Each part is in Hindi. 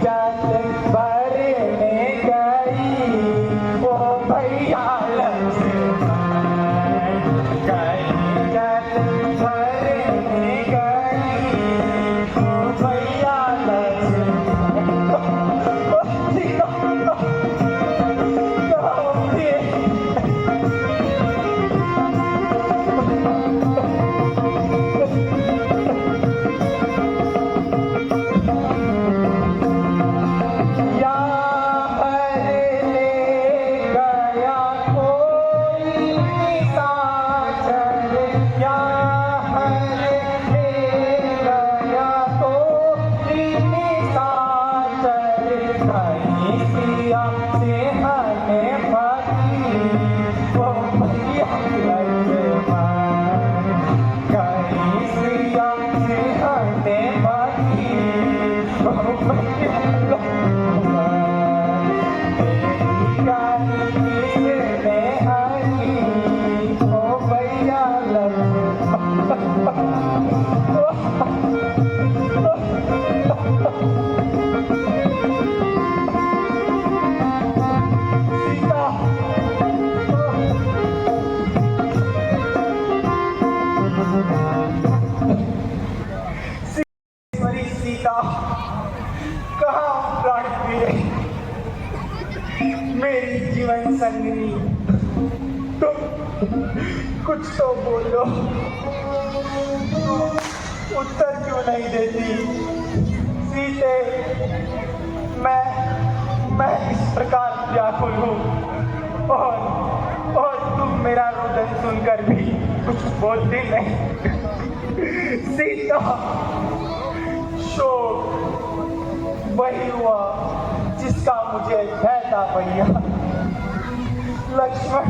जल भरने गई ओ भैया लक्ष्मण, कहीं जल भरने गई ओ भैया कहाँ प्राण प्रिय मेरी जीवन संगनी, तुम कुछ तो बोलो, उत्तर क्यों नहीं देती सीते? मैं इस प्रकार व्याकुल हूँ और तुम मेरा रोदन सुनकर भी कुछ बोलती नहीं। सीता, शोक वही हुआ जिसका मुझे भय था भैया। लक्ष्मण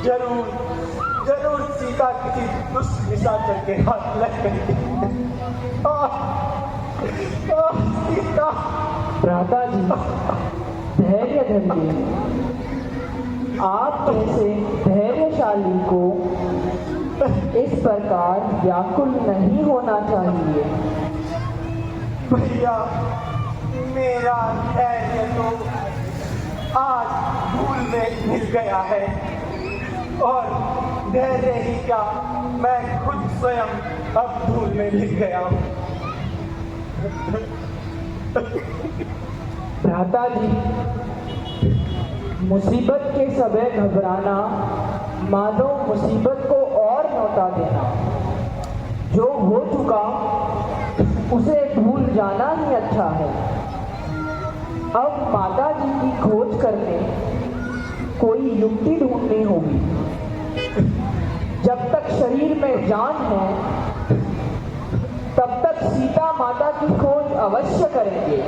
जरूर सीता किसी दुष्ट निशाचर के हाथ लग गई। सीता। भ्राता जी धैर्य धरिए। आप जैसे धैर्यशाली को इस प्रकार व्याकुल नहीं होना चाहिए। भैया, मेरा धैर्य तो आज धूल में मिल गया है और धैर्य ही क्या, मैं खुद स्वयं अब धूल में मिल गया हूँ। भ्राता जी, मुसीबत के समय घबराना मानो मुसीबत को और लौटा देना। जो हो चुका उसे भूल जाना ही अच्छा है। अब माता जी की खोज करने कोई युक्ति ढूंढनी होगी। जब तक शरीर में जान है तब तक सीता माता की खोज अवश्य करेंगे।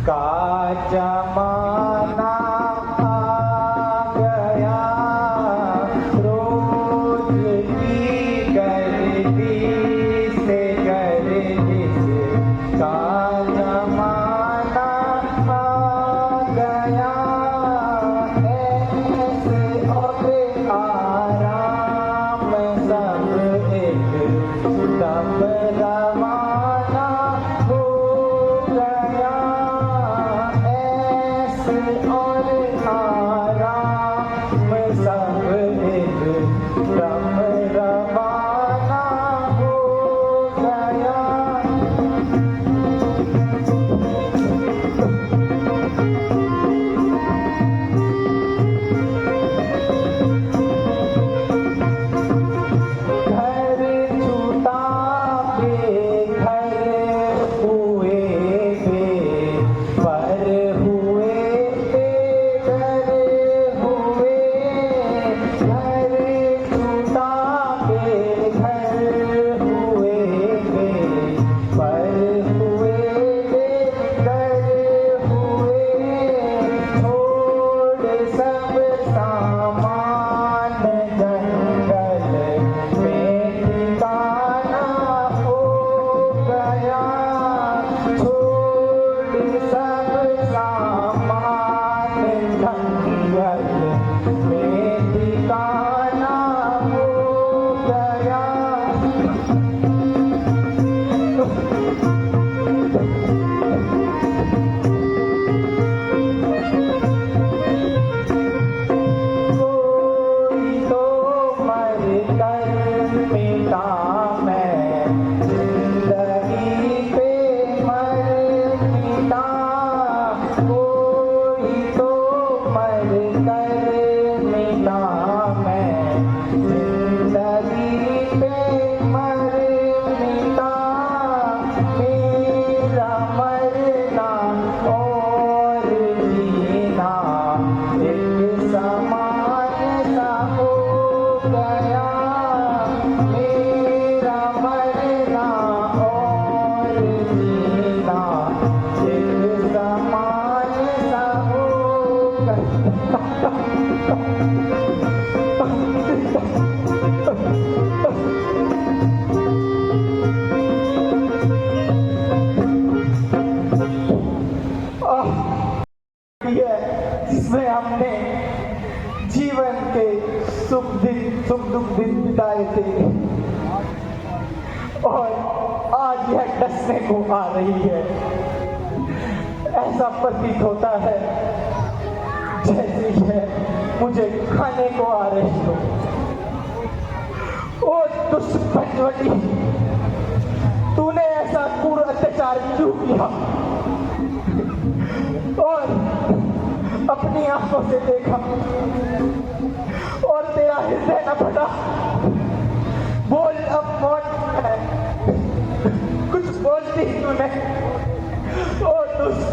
का जमाना आ गया, रोज की गर्दी से का जमाना आ गया। जिसमें हमने जीवन के सुख दुख दिन बिताए थे और आज यह डसने को आ रही है। ऐसा प्रतीत होता है जैसे यह मुझे खाने को आ रही हो। ओ दुष्ट पंचवटी, तूने ऐसा क्रूर अत्याचार क्यों किया? और अपनी आंखों से देखा और तेरा हृदय न फटा। बोल, अब मौत है, कुछ बोलती तूने। ओ दुष्ट,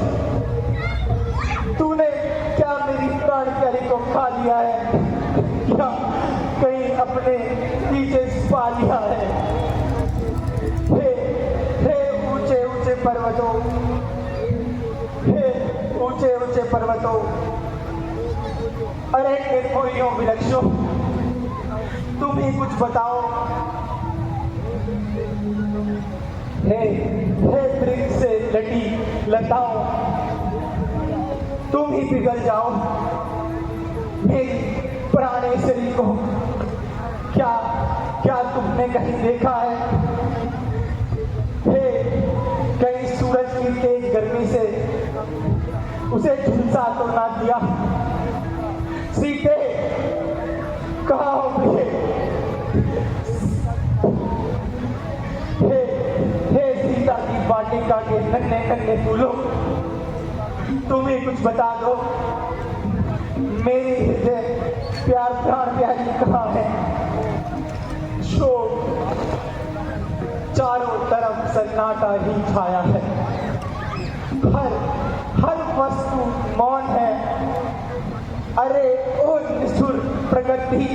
तूने क्या मेरी प्राण प्यारी को खा लिया है? क्या कहीं अपने पीछे पा लिया है? हे ऊंचे ऊंचे पर्वतों, हे ऊंचे ऊंचे पर्वतों, अरे निर्भयों विलक्षणों, तुम ही कुछ बताओ। हे वृक्ष से लटी लताओं, तुम ही पिघल जाओ मेरी पुराने शरीर को। क्या तुमने कहीं देखा है? हे कहीं सूरज की तेज गर्मी से उसे झुलसा तो ना दिया? सीते, कहाँ हो प्रिय? हे सीता की वाटिका के नन्हे नन्हे फूलों, तुम ही कुछ बता दो। मेरी हृदय प्यार प्राण प्यारी कहाँ है? जो चारों तरफ सन्नाटा ही छाया है, हर वस्तु मौन है। अरे ओ निष्ठुर प्रकृति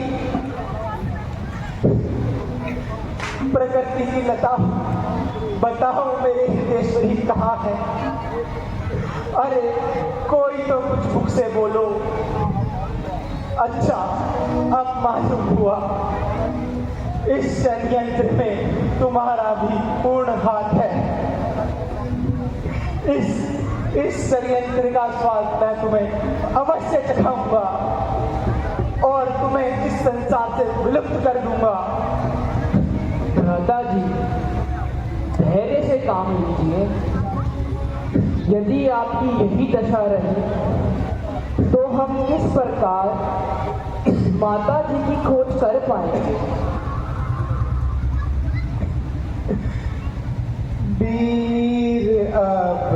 की लता, बताओ मेरे हृदयेश्वरी कहाँ है? अरे कोई तो कुछ मुख से बोलो। अच्छा, अब मालूम हुआ इस षड्यंत्र में तुम्हारा भी पूर्ण हाथ है। इस षड्यंत्र का स्वाद मैं तुम्हें अवश्य चखाऊंगा और तुम्हें इस संसार से विलुप्त कर दूंगा। भ्राता जी, धैर्य से काम लीजिए। यदि आपकी यही दशा रही तो हम किस प्रकार माता जी की खोज कर पाएंगे? वीर अब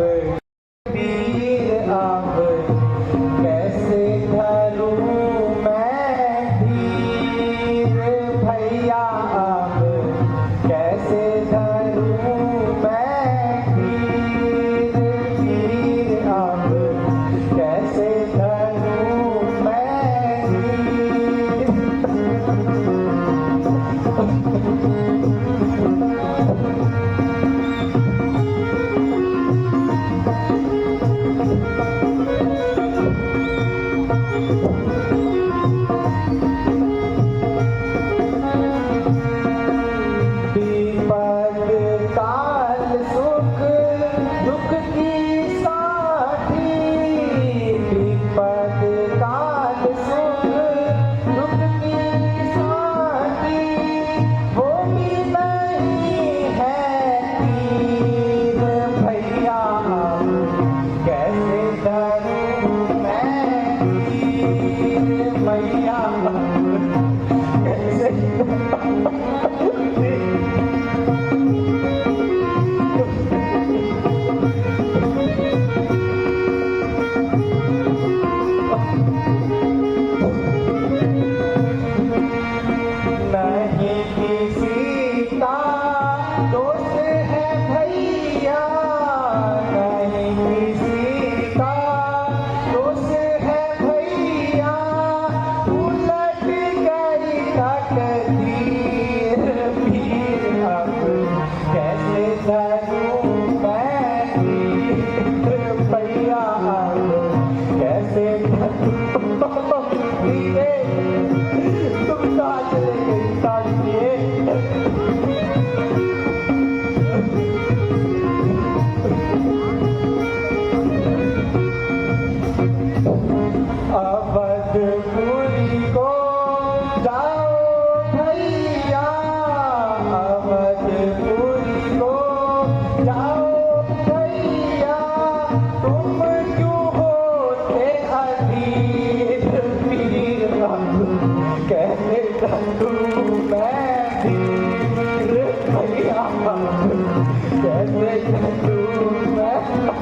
कैसे धरूं मैं धीर भैया, अब कैसे धरूं मैं धीर अब कैसे धरूं मैं धीर। कैसे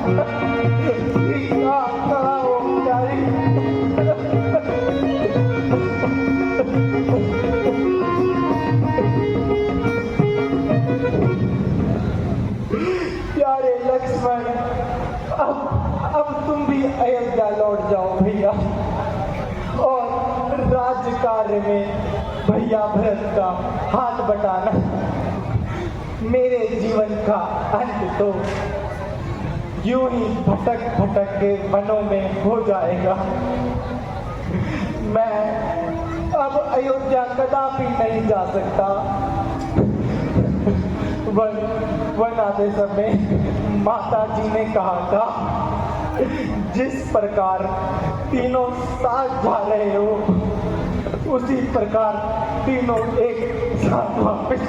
खड़ा हो प्यारी। प्यारे लक्ष्मण, अब तुम भी अयोध्या लौट जाओ भैया, और राज्य कार्य में भैया भरत का हाथ बटाना। मेरे जीवन का अंत तो यूं ही भटक भटक के वनों में हो जाएगा। मैं अब अयोध्या कदापि नहीं जा सकता। वन आते समय माता जी ने कहा था, जिस प्रकार तीनों साथ जा रहे हो उसी प्रकार तीनों एक साथ वापस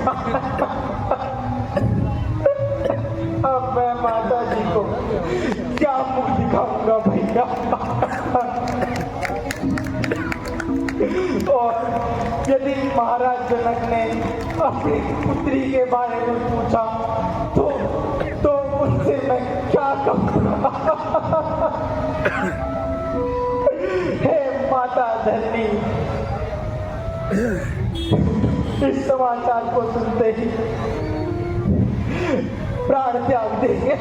अब मैं माता जी को क्या मुख दिखाऊंगा भैया। और यदि महाराज जनक ने अपनी पुत्री के बारे में पूछा तो उनसे मैं क्या कहूँगा। हे माता धरनी, इस समाचार को सुनते ही प्राण त्याग देंगे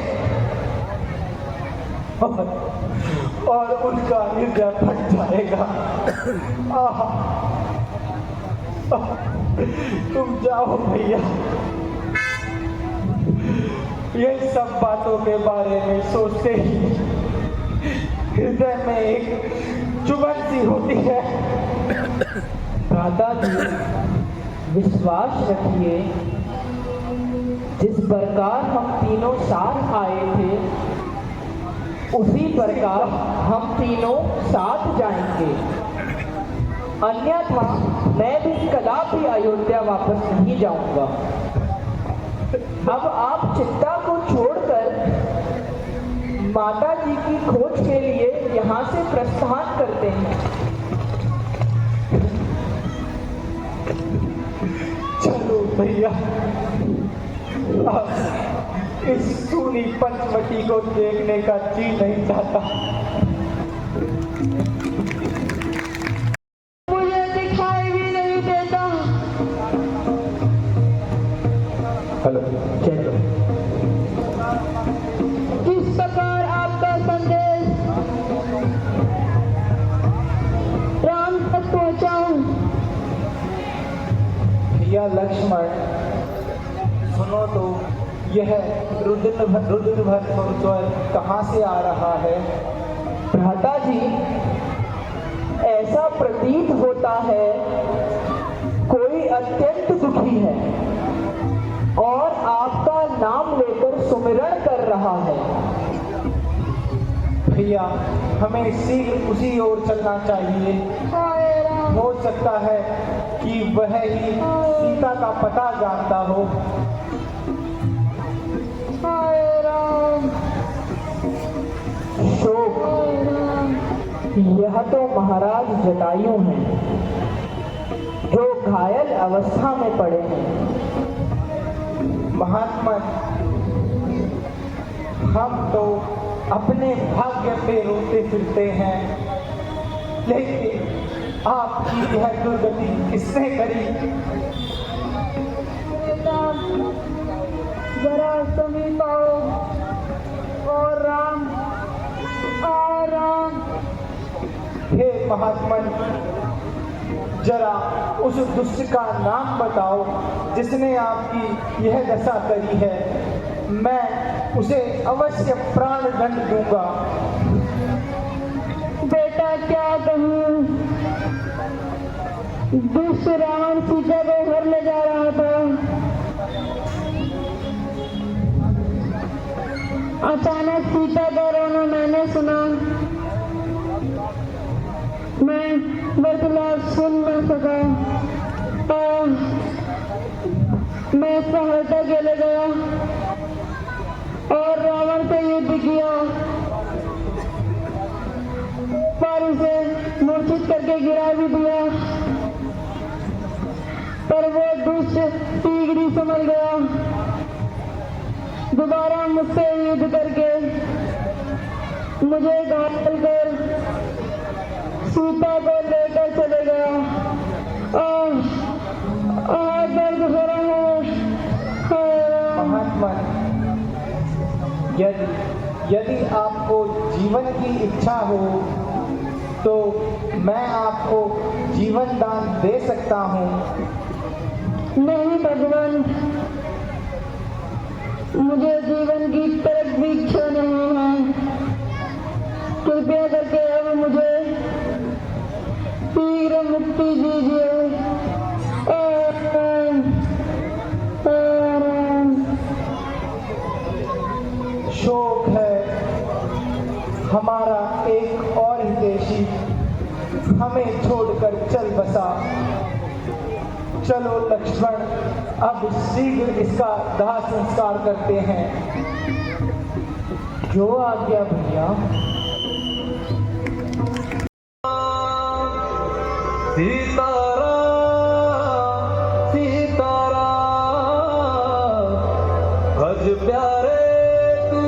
और उनका हृदय फट जाएगा। तुम जाओ भैया। ये सब बातों के बारे में सोचते ही हृदय में एक चुभन सी होती है। दादाजी, विश्वास रखिए, जिस प्रकार हम तीनों साथ आए थे उसी प्रकार हम तीनों साथ जाएंगे। अन्यथा मैं भी कदापि अयोध्या वापस नहीं जाऊंगा। अब आप चिंता को छोड़कर माता जी की खोज के लिए यहाँ से प्रस्थान करते हैं। चलो भैया, इस सूनी पंचवटी को देखने का जी नहीं चाहता। मुझे दिखाई भी नहीं देता। हेलो, चलो। किस प्रकार आपका संदेश राम तक पहुंचाऊं? भैया लक्ष्मण, सुनो तो, यह रुद्रभर स्वर कहाँ से आ रहा है? भ्राता जी, ऐसा प्रतीत होता है कोई अत्यंत दुखी है और आपका नाम लेकर सुमिरन कर रहा है। भैया, हमें शीघ्र उसी ओर चलना चाहिए। हाय राम, हो सकता है कि वह ही सीता का पता जानता हो। हाय राम, शोक, हाय राम। यह तो महाराज जटायु हैं जो घायल अवस्था में पड़े हैं। महात्मा, हम तो अपने भाग्य पे रोते फिरते हैं, लेकिन आपकी यह दुर्गति किसने करी? बेटा, जरा समीप आओ। और राम, आ राम। हे महात्मा, जरा उस दुष्ट का नाम बताओ जिसने आपकी यह दशा करी है। मैं उसे अवश्य प्राण दंड दूंगा। बेटा, क्या कहूँ, दुष्ट रावण सीता को घर ले जा रहा था। अचानक सीता का रोना मैंने सुना। मैं बदलाव सुन न सका। मैं सहायता के लिए गया और रावण से युद्ध किया, पर उसे मूर्छित करके गिरा भी दिया। पर वो दुष्ट टीगरी समझ गया। दोबारा मुझसे युद्ध करके मुझे गांव चलकर सीता को लेकर चले गया। दर्द हो रहा है। महात्मा, यदि आपको जीवन की इच्छा हो तो मैं आपको जीवन दान दे सकता हूँ। नहीं भगवान, मुझे जीवन की तरफ भी इच्छा नहीं है। कृपया करके अब मुझे शीघ्र मुक्ति दीजिए। शोक है, हमारा एक और हितैषी हमें छोड़कर चल बसा। चलो लक्ष्मण, अब शीघ्र इसका दाह संस्कार करते हैं। जो आज्ञा भैया। सीताराम सीताराम, भज प्यारे तू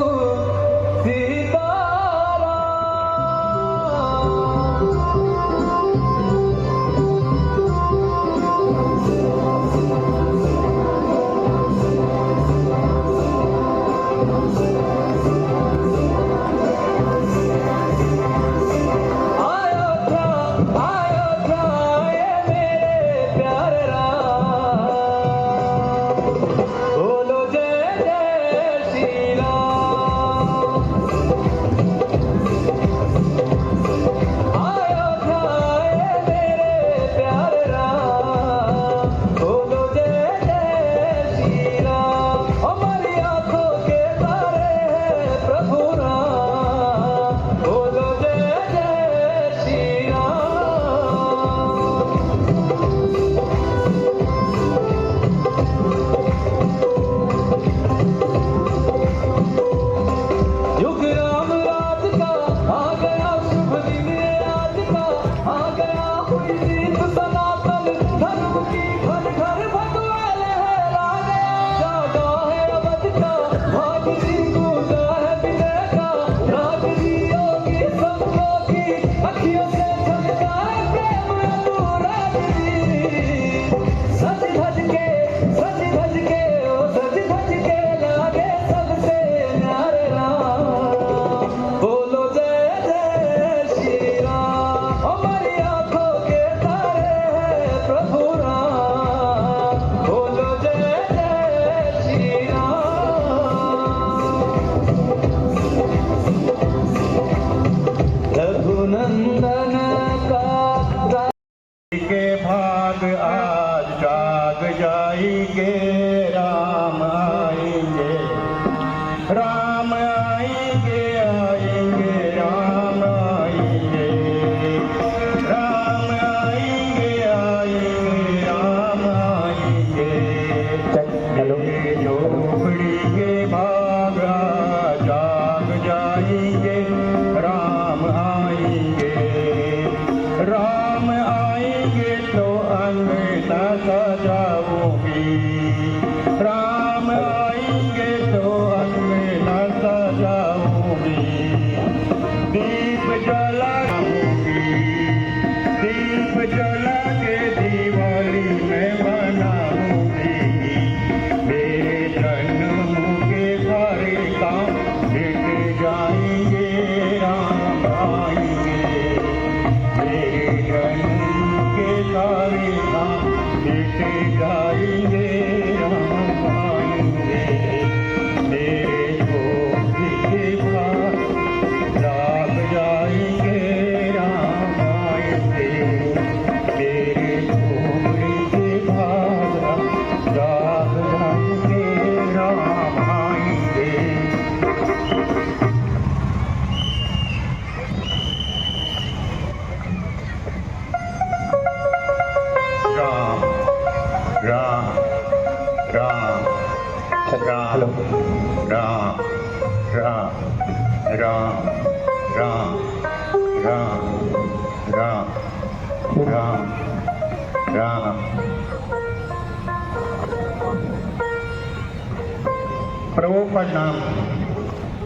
प्रभु प्रणाम।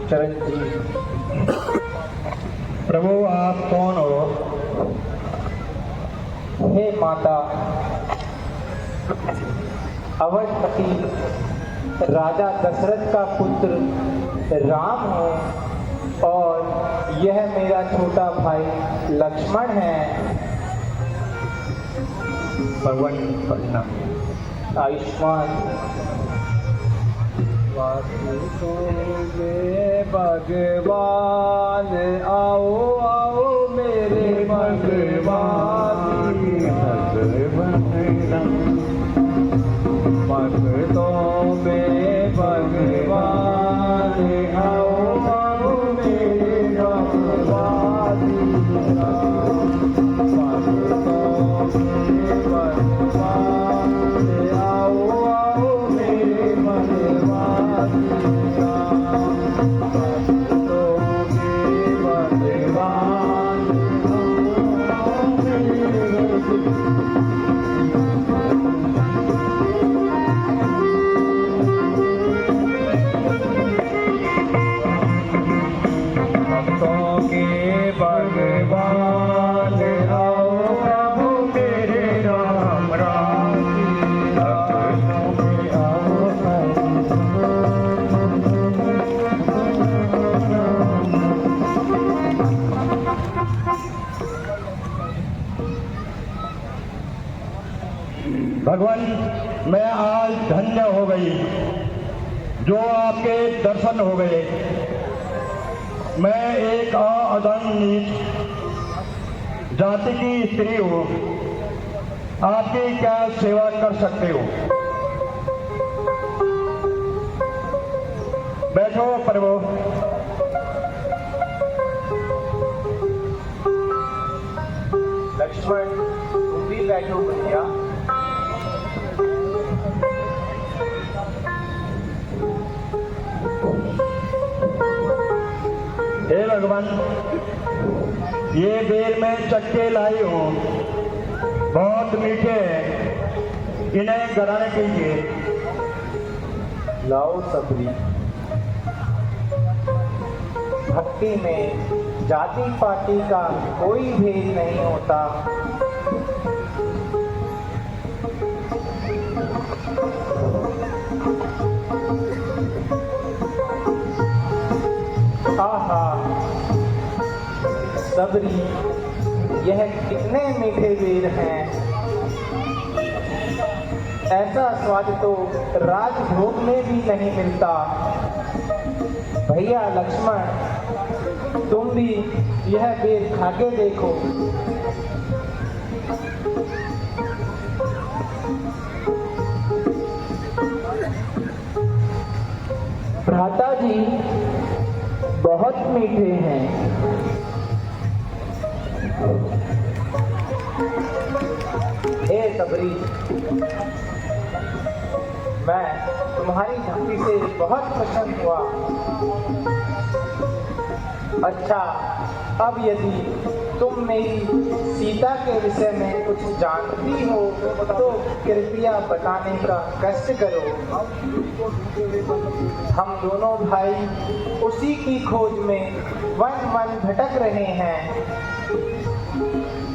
चरण जी। प्रभु आप कौन हो? हे माता, अवधपति राजा दशरथ का पुत्र राम हूँ और यह मेरा छोटा भाई लक्ष्मण है। भगवान प्रणाम। आयुष्मान भगवान, आओ आओ मेरे भगवान, भक्तों में भगवान, आओ आओ मेरे भगवान, भक्तों में भगवान, आओ आओ मेरे भगवान, भक्तों में भगवान, आओ मेरे भक्तों के भगवान, आओ प्रभु मेरे राम राम, भक्तों में आओ भगवान, मैं आज धन्य हो गई जो आपके दर्शन हो गए। मैं एक अधम नीच जाति की स्त्री हूँ, आपकी क्या सेवा कर सकते हो? बैठो प्रभु। लक्ष्मण, तुम भी बैठो भैया। हे भगवान, ये बेल में चक्के लाई हूँ, बहुत मीठे हैं, इन्हें गराने कीजिए। लाओ सबरी। भक्ति में जाति पाति का कोई भेद नहीं होता। आहा सबरी, यह कितने मीठे बेर हैं। ऐसा स्वाद तो राजभोग में भी नहीं मिलता। भैया लक्ष्मण, तुम भी यह बेर खाके देखो। भ्राता जी बहुत मीठे हैं। हे सबरी, मैं तुम्हारी भक्ति से बहुत प्रसन्न हुआ। अच्छा, अब यदि तुम मेरी सीता के विषय में कुछ जानती हो तो कृपया बताने का कष्ट करो। हम दोनों भाई उसी की खोज में वन वन भटक रहे हैं।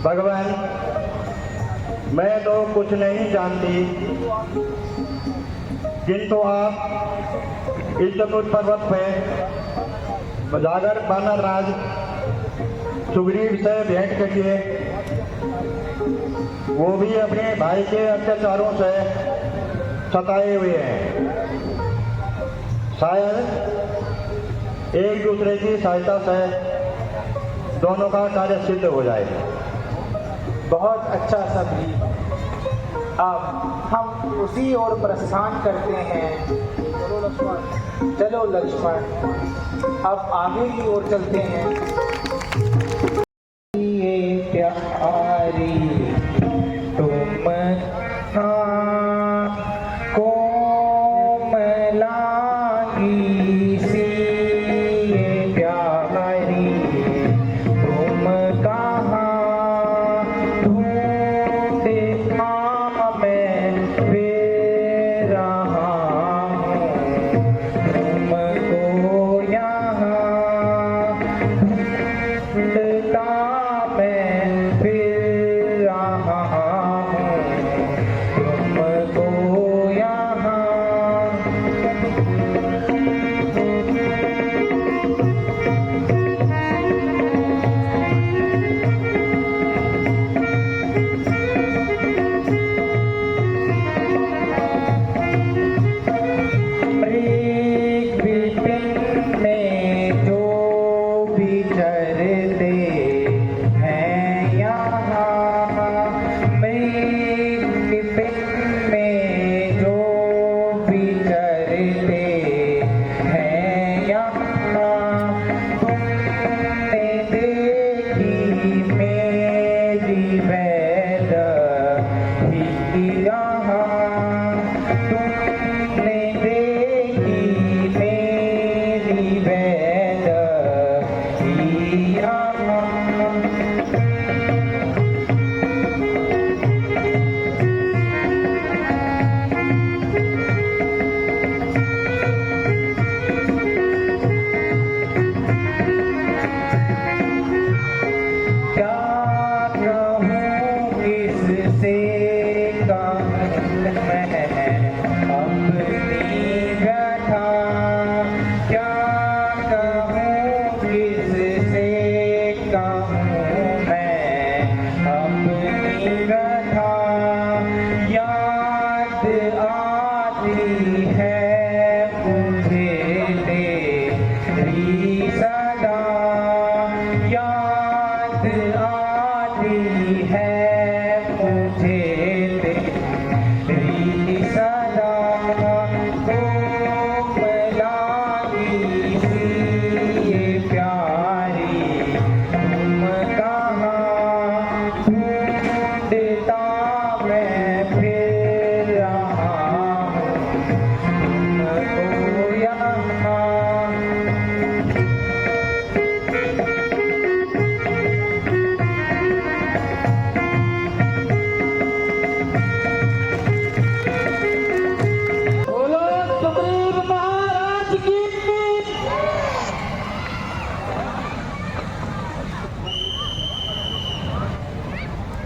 भगवान, मैं तो कुछ नहीं जानती, किंतु आप इस चतुर्थ पर्वत पे जाकर बानर राज सुग्रीव से भेंट करिए। वो भी अपने भाई के अत्याचारों से सताए हुए हैं। शायद एक दूसरे की सहायता से दोनों का कार्य सिद्ध हो जाए। बहुत अच्छा सबरी, अब हम उसी ओर प्रस्थान करते हैं। चलो लक्ष्मण, अब आगे की ओर चलते हैं। ये प्यारी तुम कोमलांगी सी, ये प्यारी तुम कहाँ ढूंढे मैं फिर रहा हूँ, तुमको यहाँ मेरी वैद ही यहाँ तुमने देखी मेरी वैद ही यहाँ क्या कहूँ किससे कहूँ मैं अपनी व्यथा क्या कहूँ किससे कहूँ मैं अपनी व्यथा याद आती है मुझे तेरी सदा याद आती है मुझे तेरी सदा तुम लागी सी ये प्यारी तुम कहाँ ढूंढता मैं फिर रहा हूँ तुमको यहाँ बोलो सुग्रीव महाराज की।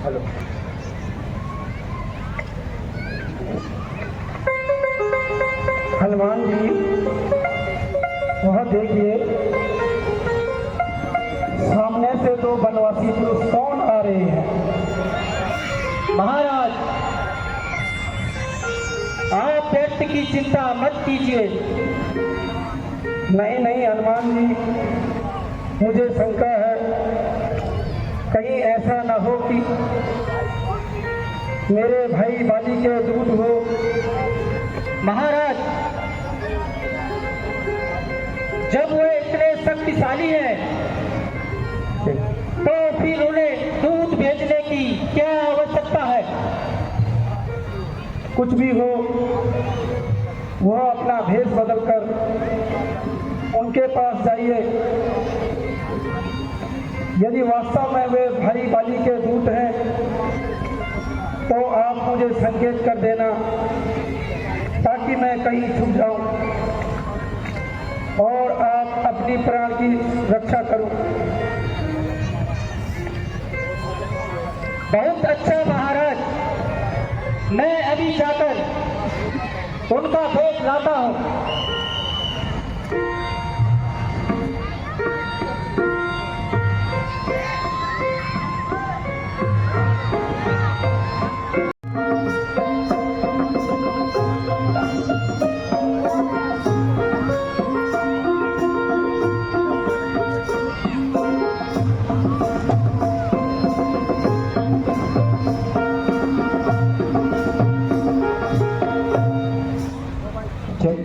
हेलो हनुमान जी वह देखिए सामने से दो बनवासी पुरुष कौन आ रहे हैं। महाराज, आप व्यक्ति की चिंता मत कीजिए। नहीं नहीं हनुमान जी, मुझे शंका है कहीं ऐसा न हो कि मेरे भाई बाली के दूत हो। महाराज, जब वे इतने शक्तिशाली हैं तो फिर उन्हें दूध भेजने की क्या आवश्यकता है। कुछ भी हो, वह अपना भेष बदलकर उनके पास जाइए। यदि वास्तव में वे भाई बाली के दूत हैं तो आप मुझे संकेत कर देना ताकि मैं कहीं छुप जाऊं और आप अपनी प्राण की रक्षा करो। बहुत अच्छा महाराज, मैं अभी जाकर उनका भेष लाता हूँ। चल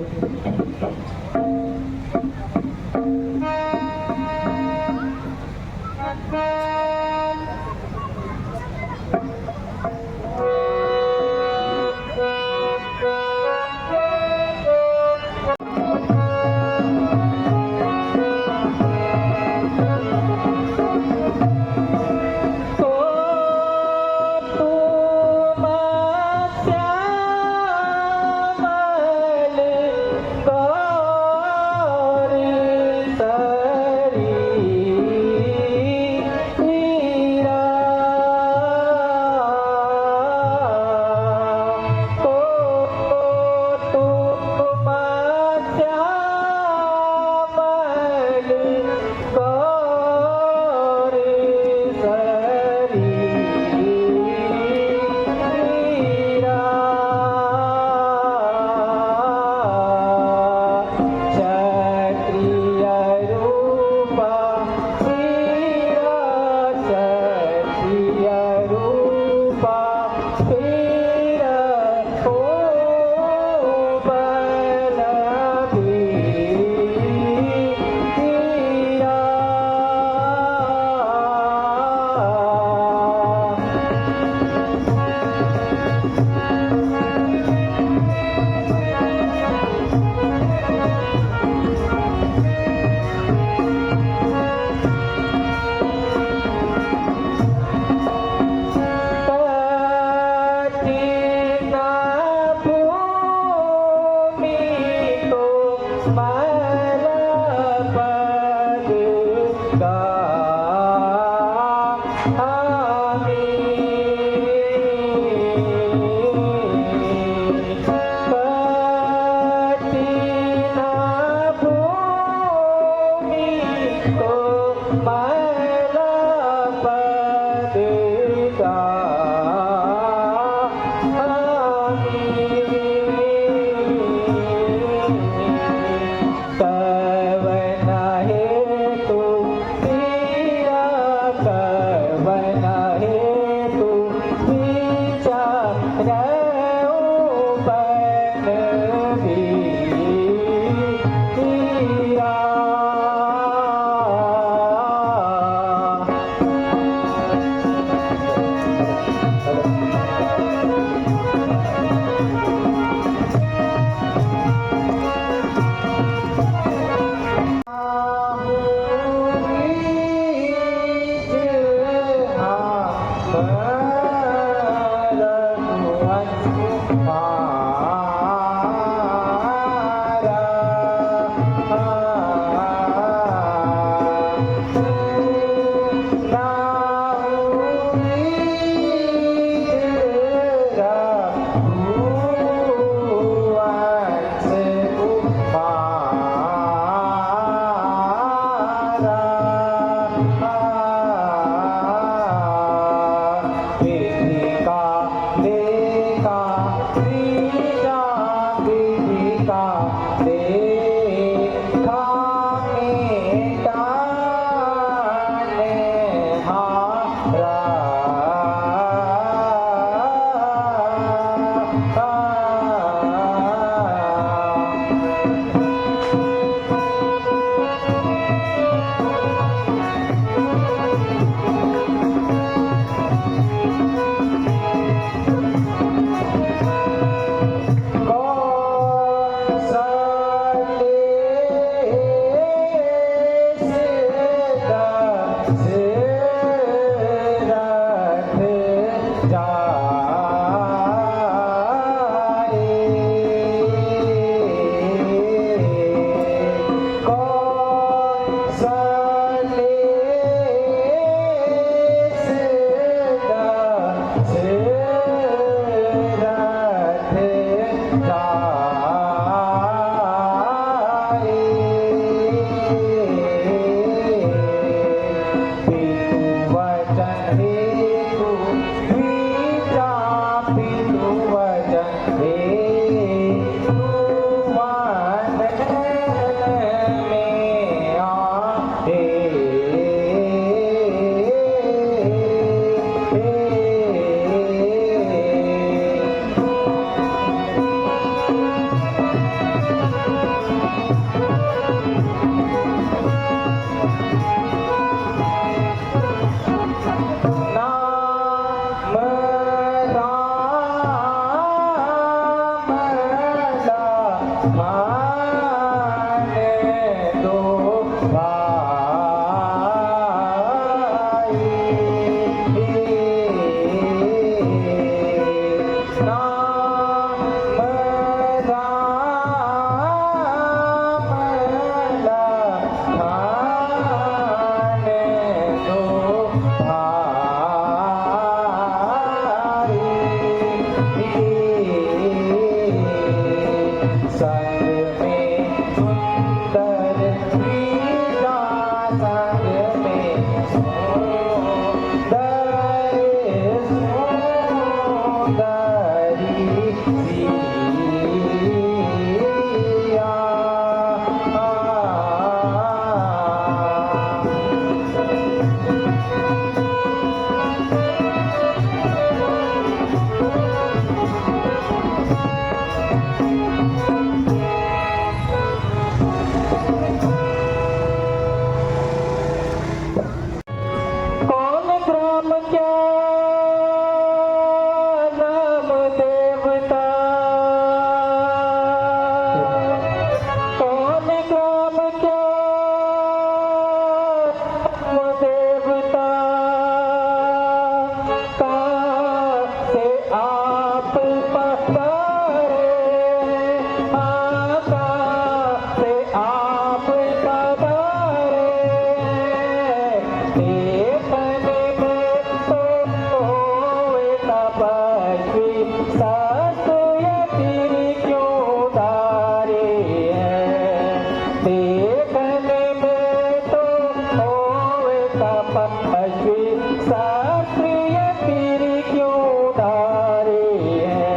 तपस्वी क्षत्रिय पीर क्यों धारे हैं।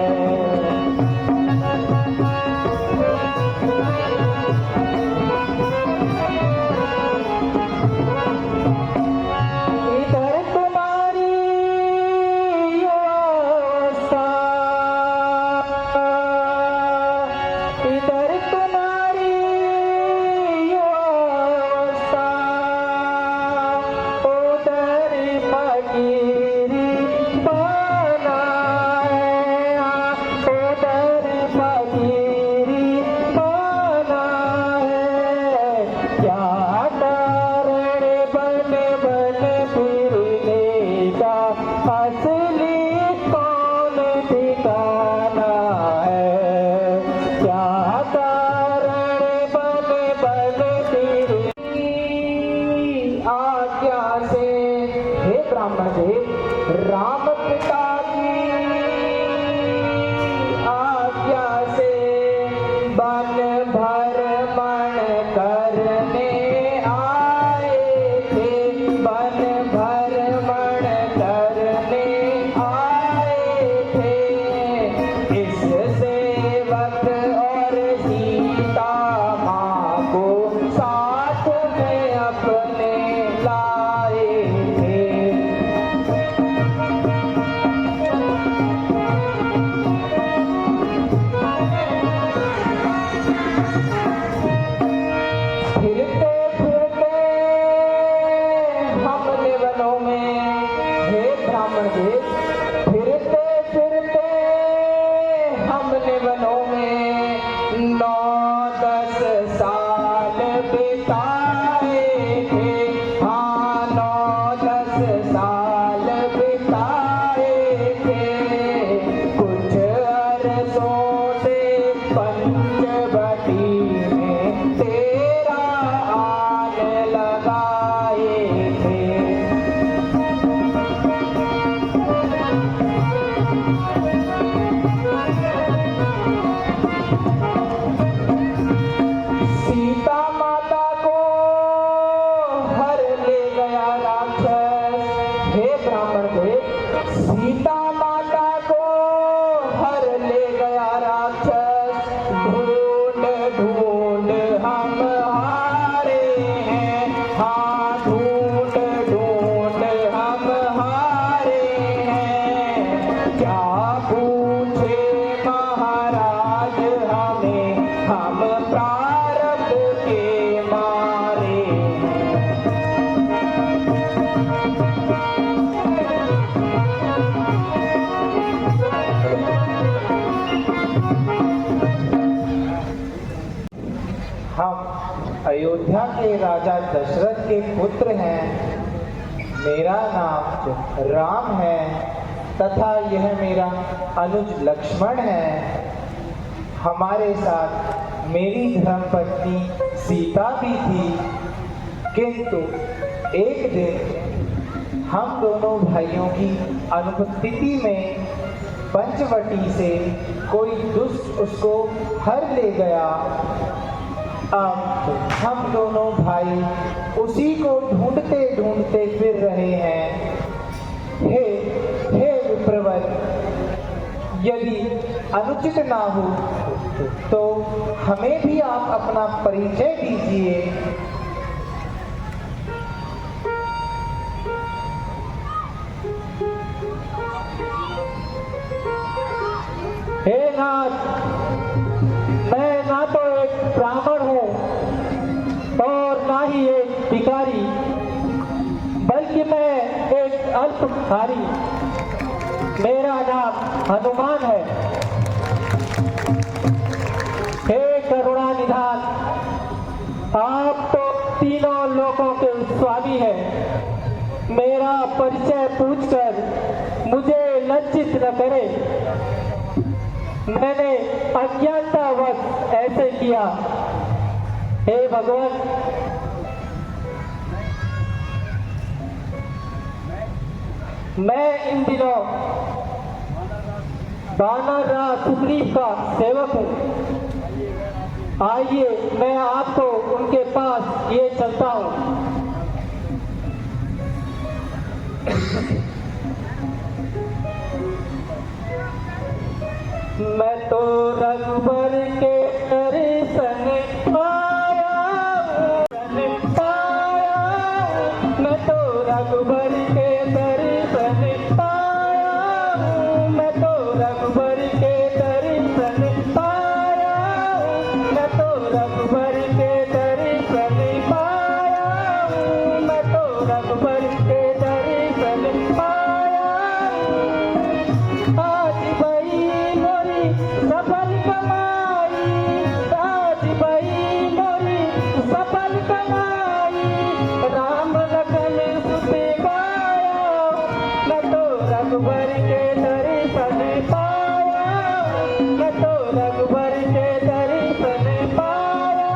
इधर तुम्हारी अवस्था, इधर तुम्हारी अवस्था, उधर फकीरी बना है, उधर फकीरी बना है। क्या कारण बन बन फिरने का असली कौन ठिकाना है। क्या कारण बन बन फिरने आज्ञा से, हे ब्राह्मण देव, राम पिता की आज्ञा से वन भ्रमण करने आए थे, वन भ्रमण करने आए थे। इस सेवक और सीता माँ को साथ में अपने लाए थे। फिरते फिरते हमने वनों में, हे ब्राह्मण देव, फिरते फिरते हमने वनों में 9-10 साल बिताए थे। हाँ, 9-10 साल बिताए थे। कुछ अरसों से पंचवटी में तेरा आने लगाए थे। सीता माता को हर ले गया राक्षस, हे ब्राह्मण देव, सीता माता को हर ले गया राक्षस। ढूंढ ढूंढ हम हारे हैं, हाँ, ढूंढ ढूंढ हम हारे हैं। क्या पूछे महाराज हमें, हम प्रारब्ध के मारे। हम अयोध्या के राजा दशरथ के पुत्र हैं। मेरा नाम राम है तथा यह मेरा अनुज लक्ष्मण है। हमारे साथ मेरी धर्मपत्नी सीता भी थी, किंतु एक दिन हम दोनों भाइयों की अनुपस्थिति में पंचवटी से कोई दुष्ट उसको हर ले गया। अब हम दोनों भाई उसी को ढूंढते ढूंढते फिर रहे हैं। हे विप्रवर, यदि अनुचित ना हो तो हमें भी आप अपना परिचय दीजिए। हे नाथ, मैं ना तो एक ब्राह्मण हूँ और ना ही एक भिखारी, बल्कि मैं एक अल्पकारी। मेरा नाम हनुमान है। हे करुणा निधान, आप तो तीनों लोकों के स्वामी हैं। मेरा परिचय पूछकर मुझे लज्जित न करें। मैंने अज्ञानतावश ऐसे किया। हे भगवान, मैं इन दिनों वानर राज सुग्रीव का सेवक हूँ। आइए मैं आपको उनके पास ये चलता हूँ। मैं तो रघुबर के दर्शन पाया मैं तो रघुबर के दर्शन पाया मैं तो रघुबर के दर्शन पाया मैं तो रघुबर के दर्शन पाया मैं तो रघुबर के दर्शन पाया आज भाई मोरी सफल कमाई आज भाई मोरी सफल कमाई राम लखन सुते गाया मैं तो रघुबर के दर्शन पाया मैं तो रघुबर के दर्शन पाया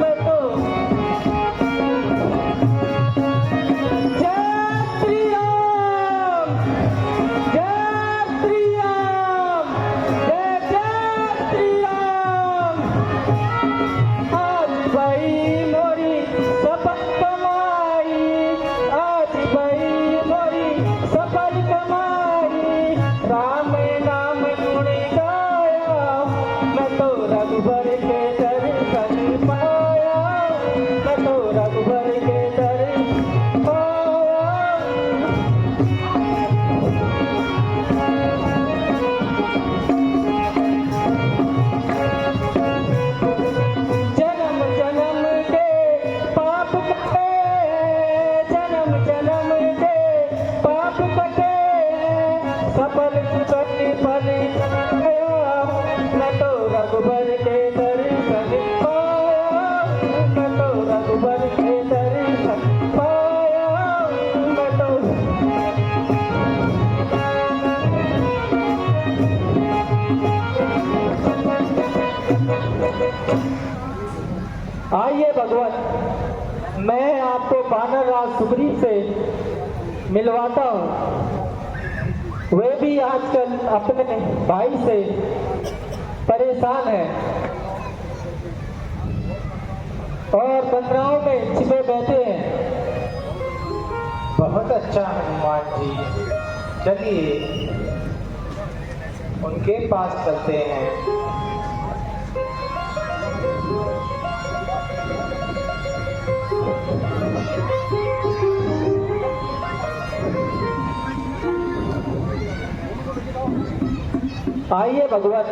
मैं तो जय श्री राम जय श्री राम जय जय श्री राम आज भाई मोरी सफल कमाई आज भाई मोरी सफल कमाई राम नाम गुण गाया मैं तो रघुबर के दर्शन पाया मैं तो रघुबर के दर्शन पाया जन्म जन्म के पाप कटे जन्म जन्म के पाप कटे सफल सुगति फल गया मैं तो रघुबर के दर्शन पाया मैं तो रघुबर के दर्शन पाया मैं तो आइए भगवान मैं आपको बानर राज सुग्रीव से मिलवाता हूँ वे भी आजकल अपने भाई से परेशान हैं और बंदराओं में छिपे बैठे हैं। बहुत अच्छा हनुमान जी, चलिए उनके पास चलते हैं। आइए भगवान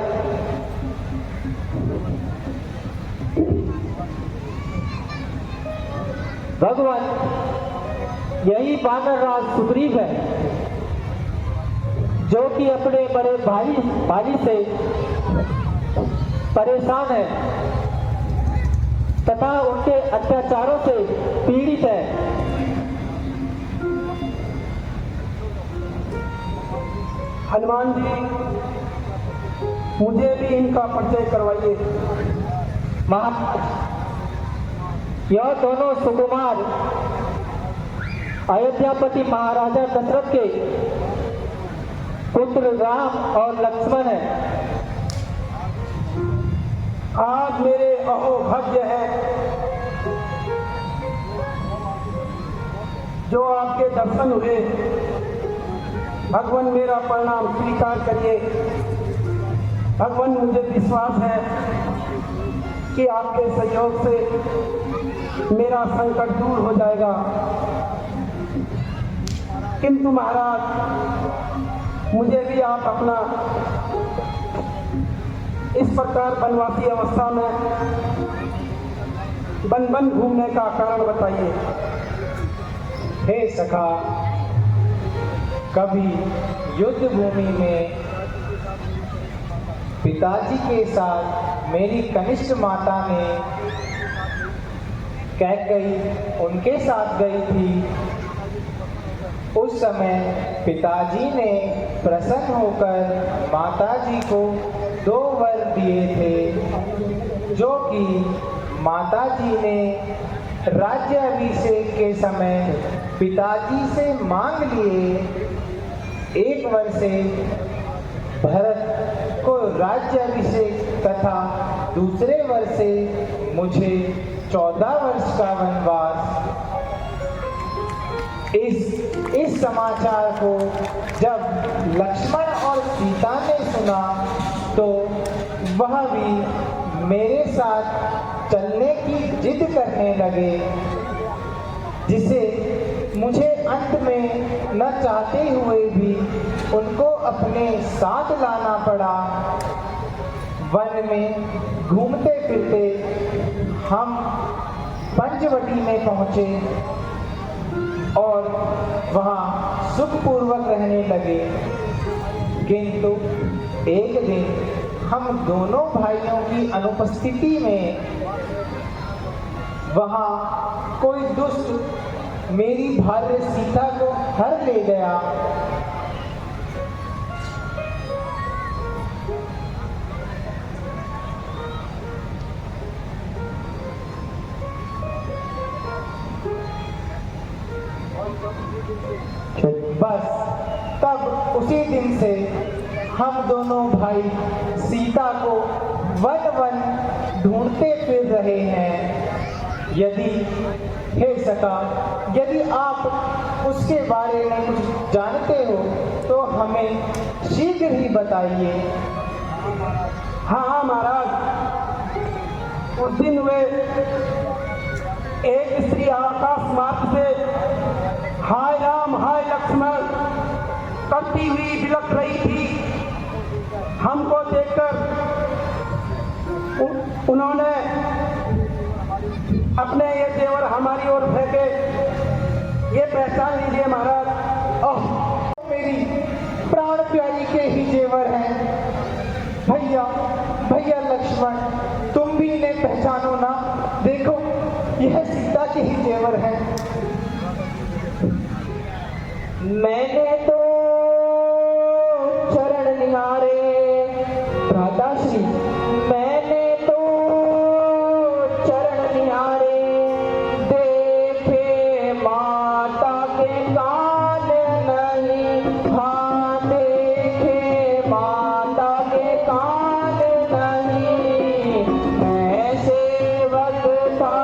भगवान यही बानर राज सुग्रीव है जो कि अपने बड़े भाई से परेशान है तथा उनके अत्याचारों से पीड़ित है। हनुमान जी मुझे भी इनका परिचय करवाइए। यह दोनों सुकुमार अयोध्यापति महाराजा दशरथ के पुत्र राम और लक्ष्मण हैं। आज मेरे अहोभाग्य है जो आपके दर्शन हुए। भगवान मेरा प्रणाम स्वीकार करिए। भगवान मुझे विश्वास है कि आपके सहयोग से मेरा संकट दूर हो जाएगा। किंतु महाराज मुझे भी आप अपना इस प्रकार वनवासी अवस्था में वन घूमने का कारण बताइए। हे सखा, कभी युद्ध भूमि में पिताजी के साथ मेरी कनिष्ठ माता ने कैकेयी उनके साथ गई थी। उस समय पिताजी ने प्रसन्न होकर माताजी को 2 वर दिए थे, जो कि माताजी ने राज्याभिषेक के समय पिताजी से मांग लिए। एक वर से भरत को राज्याभिषेक तथा दूसरे वर से मुझे 14 वर्ष का वनवास। इस समाचार को जब लक्ष्मण और सीता ने सुना तो वह भी मेरे साथ चलने की जिद करने लगे, जिसे मुझे अंत में न चाहते हुए भी उनको अपने साथ लाना पड़ा। वन में घूमते फिरते हम पंचवटी में पहुंचे और वहाँ सुखपूर्वक रहने लगे। किंतु एक दिन हम दोनों भाइयों की अनुपस्थिति में वहाँ कोई दुष्ट मेरी भार्य सीता को हर ले गया। बस तब उसी दिन से हम दोनों भाई सीता को वन वन ढूंढते फिर रहे हैं। यदि हे सखा, यदि आप उसके बारे में कुछ जानते हो तो हमें शीघ्र ही बताइए। हाँ महाराज, उस दिन वे एक स्त्री आकाश मार्ग से हाय राम हाय लक्ष्मण करती हुई बिलख रही थी। हमको देखकर उन्होंने अपने ये जेवर हमारी ओर फेंके। ये पहचान लीजिए महाराज। ओह, मेरी प्राण प्यारी के ही जेवर हैं। भैया भैया लक्ष्मण, तुम भी इन्हें पहचानो ना। देखो, यह सीता के ही जेवर हैं। मैंने तो चरण निहारे भ्राताश्री, मैंने तो चरण निहारे, देखे माता के कान नहीं। हाँ, देखे माता के कान नहीं। मैं सेवक था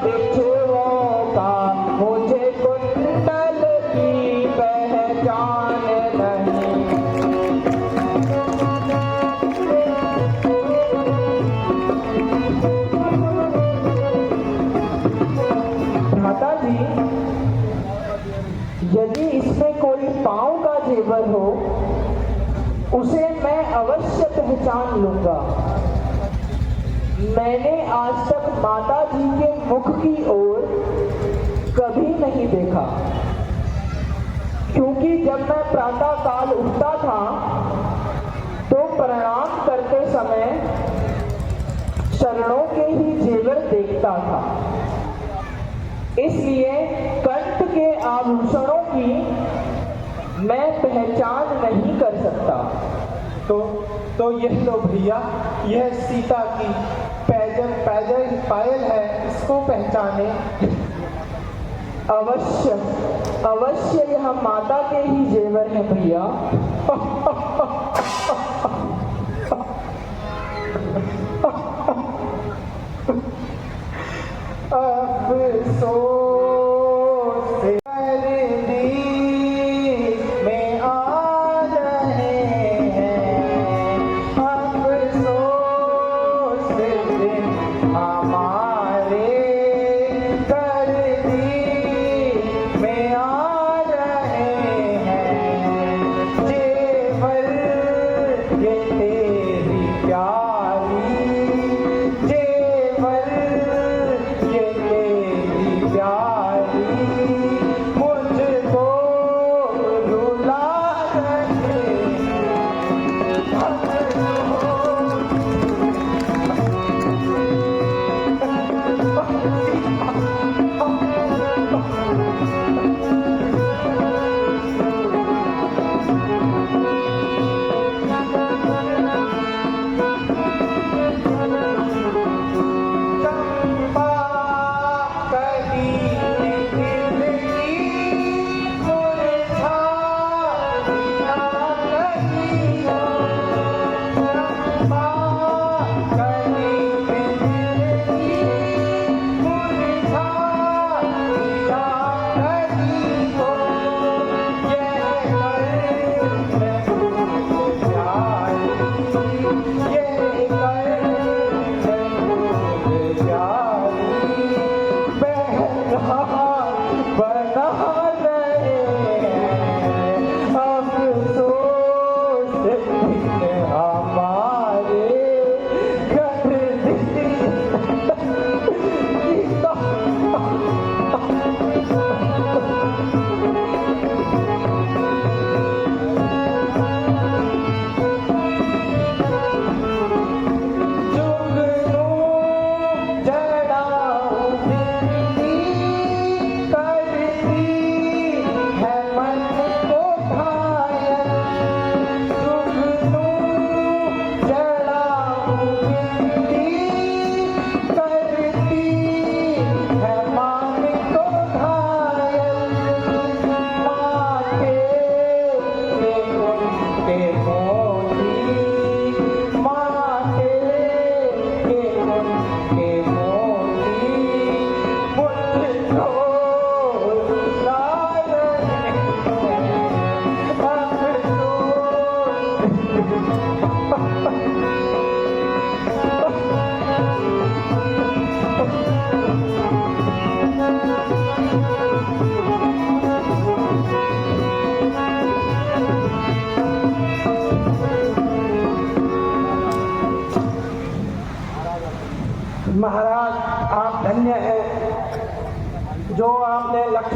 बिच्छुओं का, मुझे कुंडल की पहचान नहीं। भ्राता जी, यदि इसमें कोई पांव का जेवर हो उसे मैं अवश्य पहचान लूंगा। मैंने आज तक माता जी के मुख की ओर कभी नहीं देखा, क्योंकि जब मैं प्रातः काल उठता था तो प्रणाम करते समय चरणों के ही जेवर देखता था। इसलिए कंठ के आभूषणों की मैं पहचान नहीं कर सकता। तो यह लो भैया, यह सीता की पायल है, इसको पहचाने। अवश्य अवश्य यह माता के ही जेवर है भैया। अफसोस दर्दी में आ रहे हैं, अफसोस दिन हमारे दर्दी में आ रहे हैं। जेवर ये तेरी प्यारी, जेवर ये तेरी प्यारी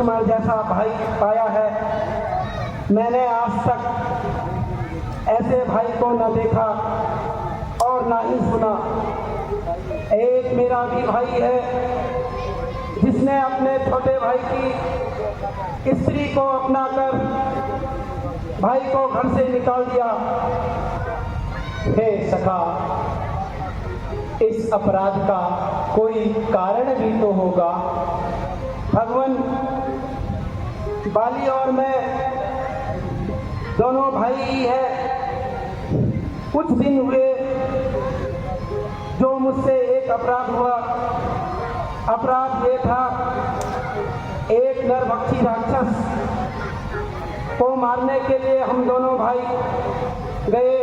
राजकुमार जैसा भाई पाया है। मैंने आज तक ऐसे भाई को न देखा और ना ही सुना। एक मेरा भी भाई है जिसने अपने छोटे भाई की स्त्री को अपनाकर भाई को घर से निकाल दिया। हे सखा, इस अपराध का कोई कारण भी तो होगा। भगवान, बाली और मैं दोनों भाई ही है। कुछ दिन हुए जो मुझसे एक अपराध हुआ। अपराध ये था, एक नरभक्षी राक्षस को मारने के लिए हम दोनों भाई गए।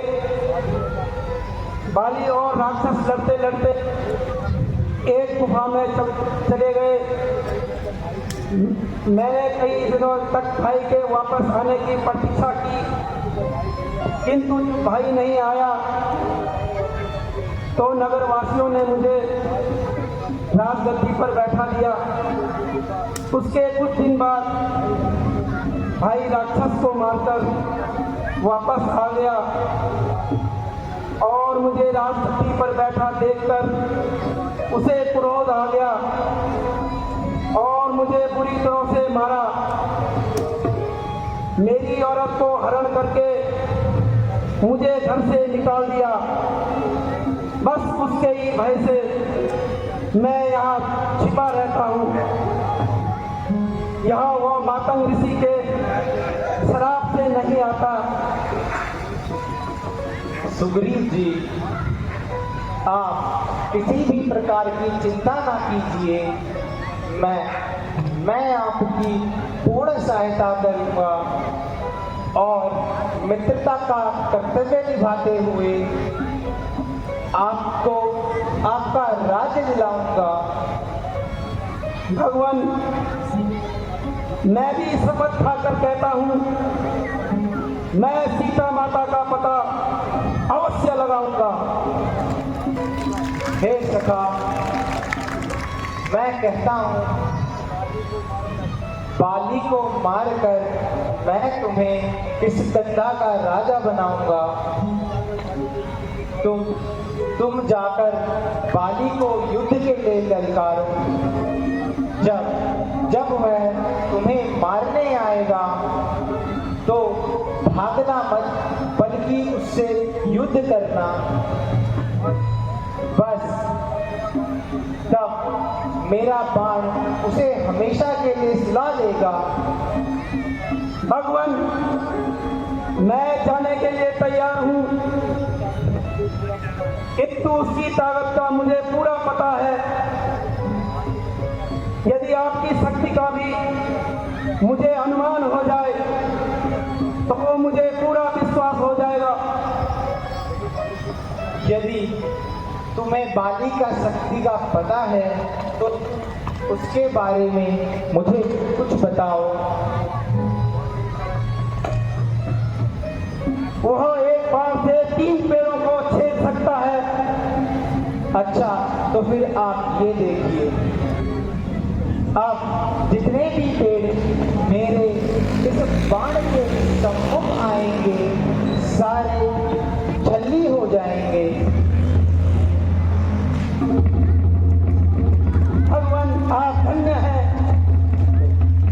बाली और राक्षस लड़ते लड़ते एक गुफा में चले गए। मैंने कई दिनों तक भाई के वापस आने की प्रतीक्षा की, किंतु भाई नहीं आया। तो नगरवासियों ने मुझे राजगद्दी पर बैठा दिया। उसके कुछ दिन बाद भाई राक्षस को मारकर वापस आ गया और मुझे राजगद्दी पर बैठा देखकर उसे क्रोध आ गया और मुझे बुरी तरह से मारा। मेरी औरत को हरण करके मुझे घर से निकाल दिया। बस उसके ही भय से मैं यहाँ छिपा रहता हूँ। यहाँ वो मातंग ऋषि के शराब से नहीं आता। सुग्रीव जी, आप किसी भी प्रकार की चिंता ना कीजिए। मैं आपकी पूर्ण सहायता करूंगा और मित्रता का कर्तव्य निभाते हुए आपको आपका राज्य दिलाऊंगा। भगवान, मैं भी शपथ खाकर कहता हूँ, मैं सीता माता का पता अवश्य लगाऊंगा। हे सखा, मैं कहता हूँ, बाली को मारकर मैं तुम्हें इस गंगा का राजा बनाऊंगा। तुम जाकर बाली को युद्ध के लिए ललकारो। जब वह तुम्हें मारने आएगा तो भागना मत, बल्कि उससे युद्ध करना। बस तब मेरा बाण उसे हमेशा के लिए सुला देगा। भगवान, मैं जाने के लिए तैयार हूँ, किंतु उसकी ताकत का मुझे पूरा पता है। यदि आपकी शक्ति का भी मुझे अनुमान हो जाए तो वो मुझे पूरा विश्वास हो जाएगा। यदि तुम्हें बाली का शक्ति का पता है तो उसके बारे में मुझे कुछ बताओ। वह एक बार से 3 पेड़ों को छेद सकता है। अच्छा, तो फिर आप ये देखिए, अब जितने भी पेड़ मेरे इस बाण के सम्मुख आएंगे सारे छल्ली हो जाएंगे। भगवान, आप धन्य हैं।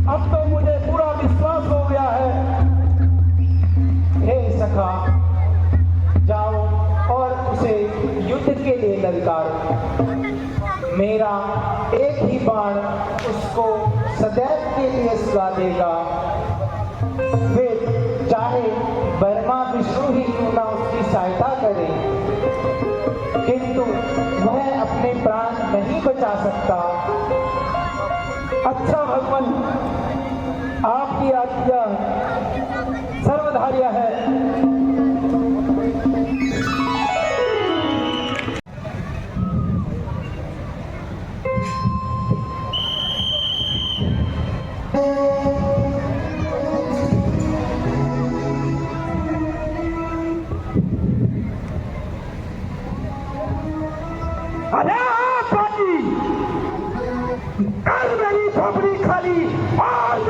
अब तो मुझे पूरा विश्वास हो गया है। हे सखा, जाओ और उसे युद्ध के लिए ललकारो। मेरा एक ही बाण उसको सदैव के लिए सुला देगा। फिर चाहे ब्रह्मा विष्णु ही क्यों ना उसकी सहायता करे, किंतु वह अपने प्राण नहीं बचा सकता। अच्छा भगवान, आपकी आज्ञा सर्वधार्य है। अरे बाजी, कल मेरी झोपड़ी खाली आज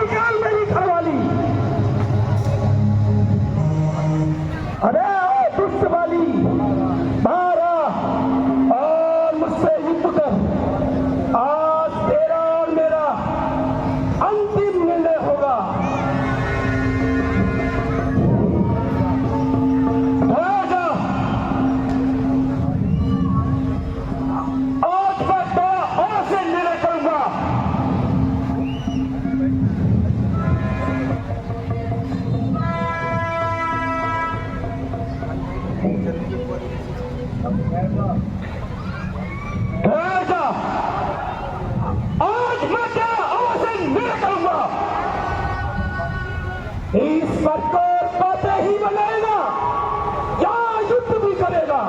वर्ग को बातें ही बनाएगा या युद्ध भी करेगा।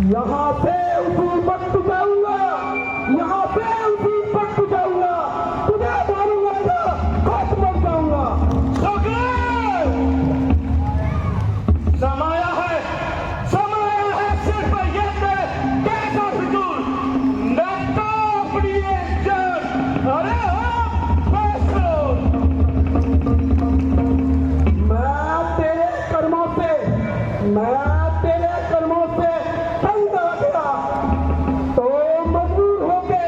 यहाँ पे उसी वक्त जाऊंगा, यहाँ पे उसी वक्त जाऊंगा, तुझे मारूंगा तो खुद मर जाऊंगा। समय है सिर्फ ये कैसा फिजूल न तो अपनी जान। अरे मैं तेरे कर्मों से तंग आ गया तो मजबूर होके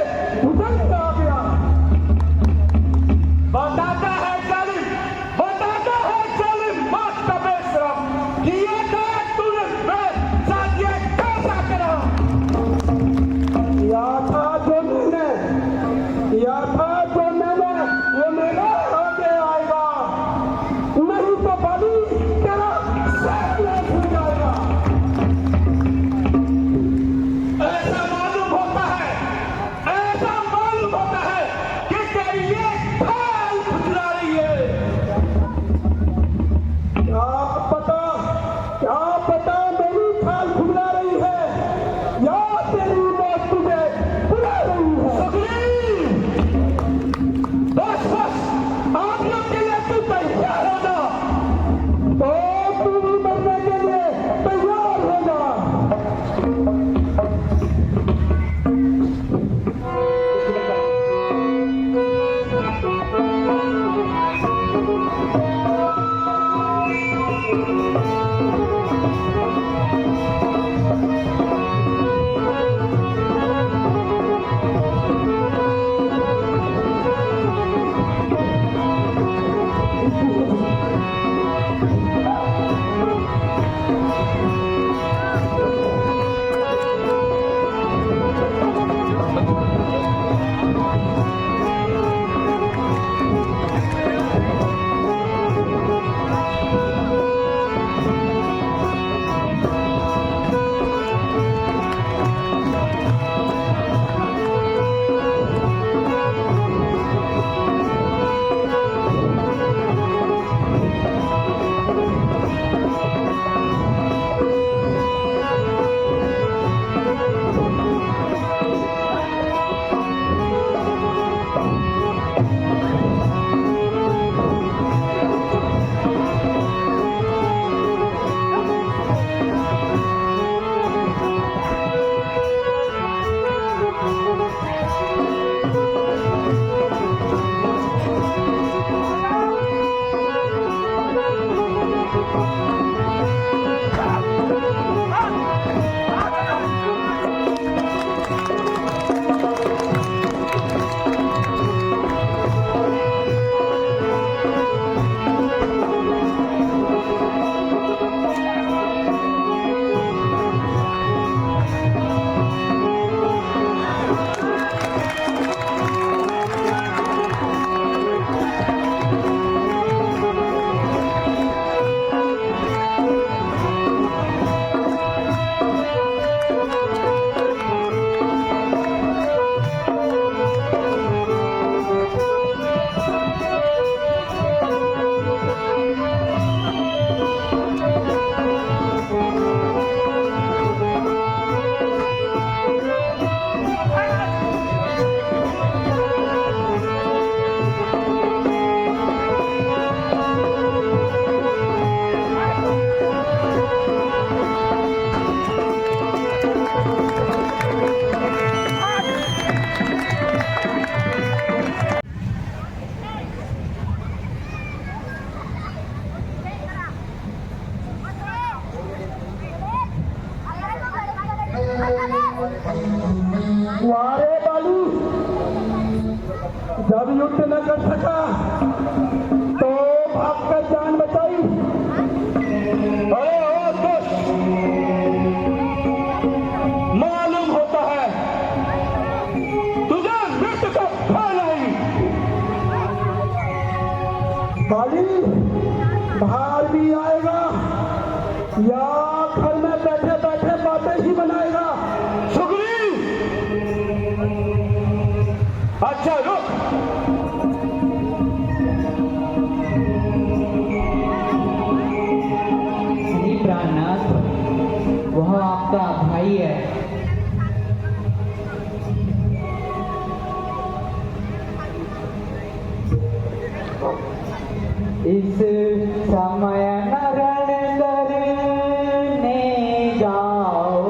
वारे बालू, जब युद्ध न कर सका तो भागकर जान बचाई। अरे ओ दुष्ट, मालूम होता है तुझे मृत्यु का भय नहीं। बाली, बाहर भी आएगा या घर में बैठे बैठे बातें ही बनाएगा। सुग्रीव, अच्छा रुक। नहीं प्राणनाथ, वह आपका भाई है। इस समय नरण करने जाओ,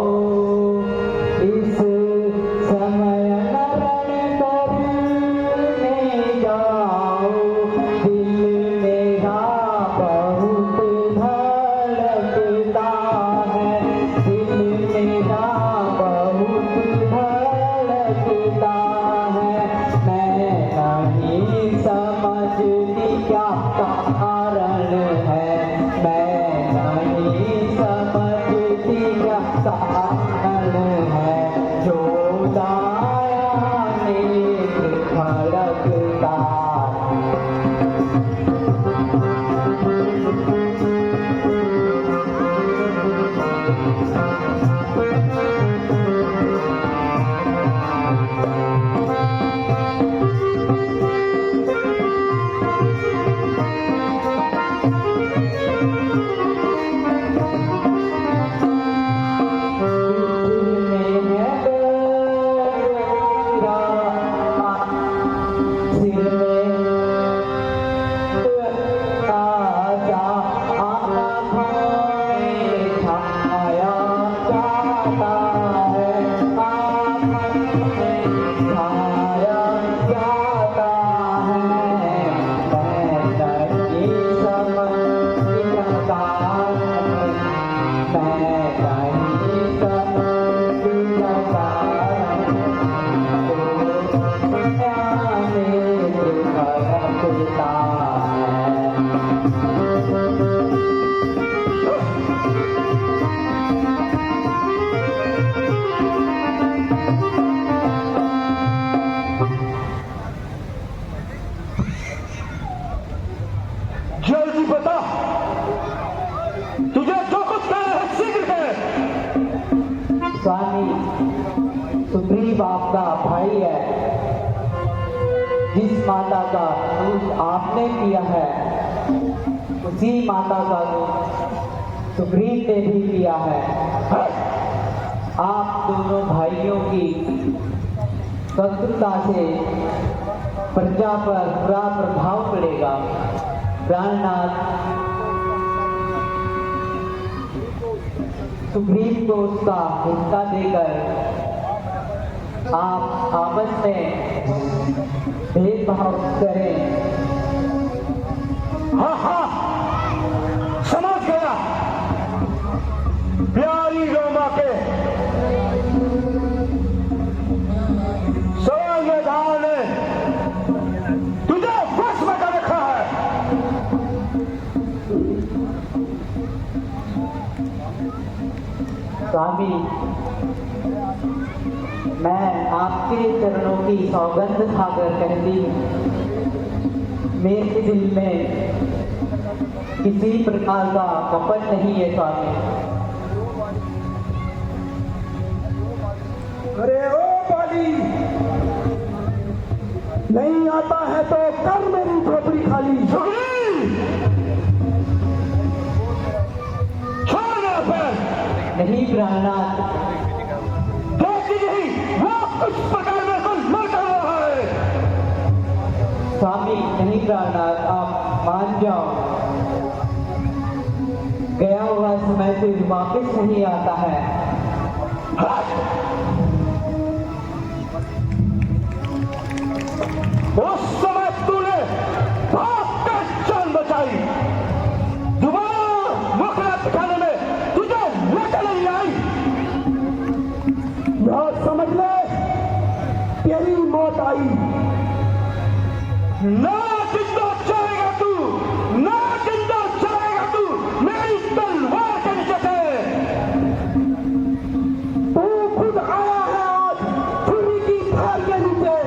इस समय नरण करने जाओ, दिल मेरा बहुत धड़कता है, दिल मेरा बहुत धड़कता है। मैं नहीं समझती क्या कारण है, मैं नहीं समझती क्या कारण है, जो दाया नेक धड़कता है। जल्दी बता, तुझे जो कुछ कहना है शीघ्र कह। स्वामी, सुग्रीव आपका भाई है। जिस माता का दूध आपने पिया है, उसी माता का दूध सुग्रीव ने भी पिया है। आप दोनों भाइयों की शत्रुता से प्रजा पर बुरा प्रभाव पड़ेगा। प्राणनाथ, सुग्रीव को उसका हिस्सा देकर आप आपस में भेदभाव करें। हाँ हाँ, समझ गया। प्यारी रोमा के स्वर्गदान ने तुझे वश में कर रखा है। स्वामी, मैं आपके चरणों की सौगंध खाकर कहती हूँ, मेरे दिल में किसी प्रकार का कपट नहीं है स्वामी। अरे ओ बाली, नहीं आता है तो कर मेरी झोपड़ी खाली। छोड़ना पर नहीं प्राणनाथ, वो कुछ प्रकार में कुछ मर रहा है। स्वामी नहीं प्राणनाथ, आप मान जाओ। गया हुआ समय फिर वापस नहीं आता है। उस समय तूने भागकर जान बचाई, दोबारा मुखड़ा दिखाने में तुझे लट नहीं आई। भाई। ना जिंदा जाएगा तू, ना जिंदा जाएगा तू मेरी तलवार के नीचे से। तू खुद आया है आज छुरी की धार के नीचे।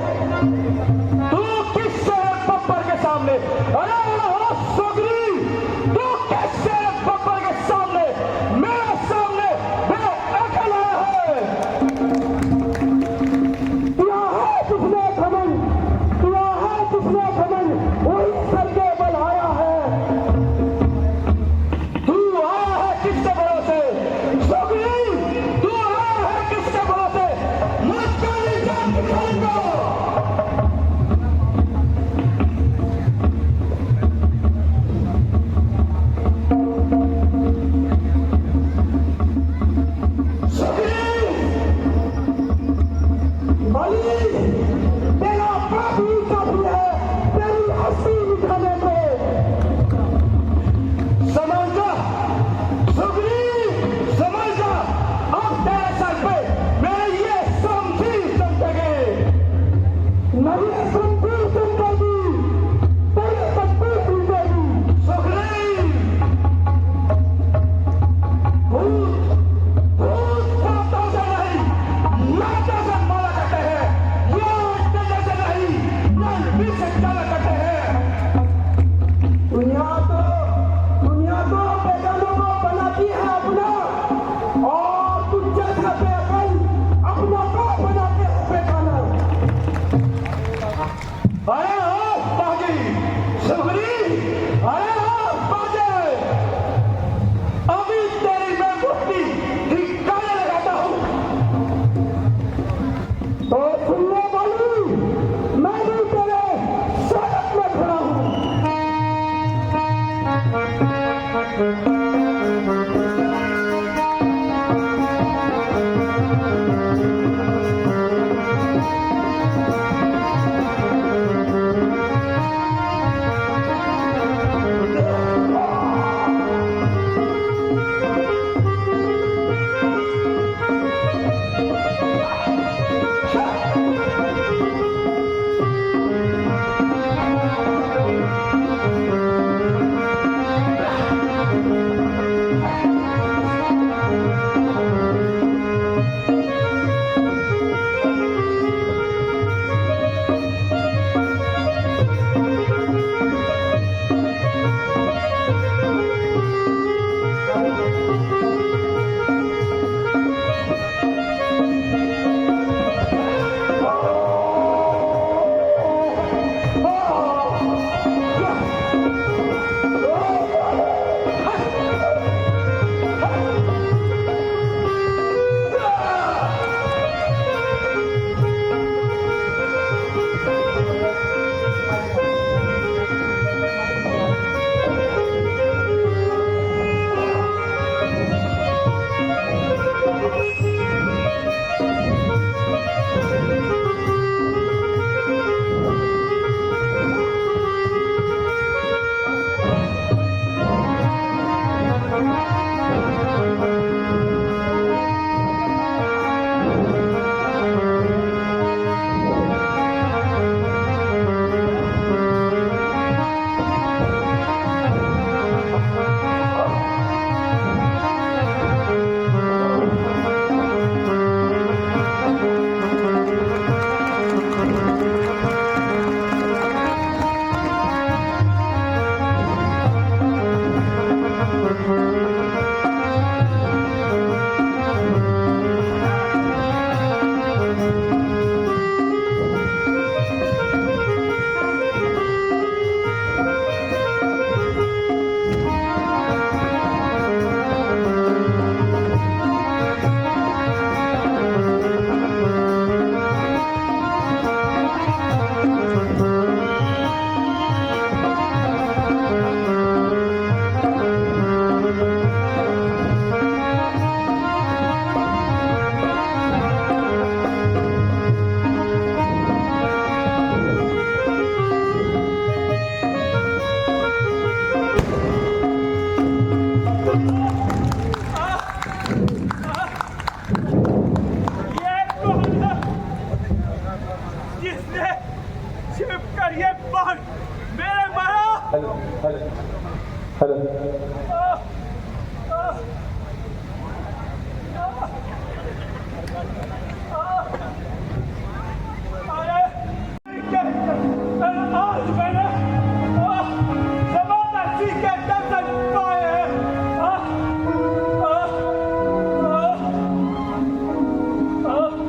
तू किससे बब्बर के सामने, अरे ओ सोगरी, तू किससे बब्बर के सामने, मेरे सामने बेअकल आया है। किया है किसने घमंड, किया है किसने घमंड, वही सर के बल आया है। तू आया है किसके भरोसे, सोगरी, तू आया है किसके भरोसे, मुझको नहीं जान दिखाऊंगा। बलि तेरा बाप ही काफी है तेरी हस्ती निकालने को। समझ जा सुगरी, समझ जा, अब तेरे सर पे मेरे ये समझी चमकेंगे। नहीं सुनती चमकेगी, तेरी तस्वीर टूटेगी। सुगरी, भूत भूत बातों से नहीं, लातों से मारा करते हैं, ये डंडे से नहीं, नलबी से चला करते हैं। दुनिया तो बेगानों को बनाती है अपना, और तुझ जैसा बेअकल अपना को बनाते हैं बेगाना। अरे ओ बागी, सुगरी, अरे ओ बाजे, अभी तेरी मैं मुट्ठी ठिकाने लगाता हूँ। तो सुनने वाली, मैं भी तेरे स्वागत में खड़ा हूँ।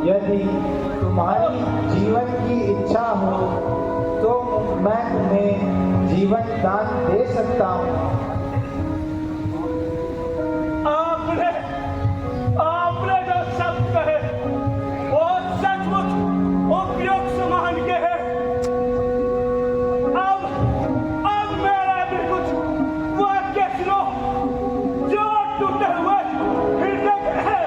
यदि तुम्हारी जीवन की इच्छा हो तो मैं तुम्हें जीवन दान दे सकता हूँ। आपने जो शब्द कहे वो सचमुच उपयुक्त समान के हैं। अब मेरा भी कुछ वाक्य सुनो जो टूटे हुए हृदय के हैं।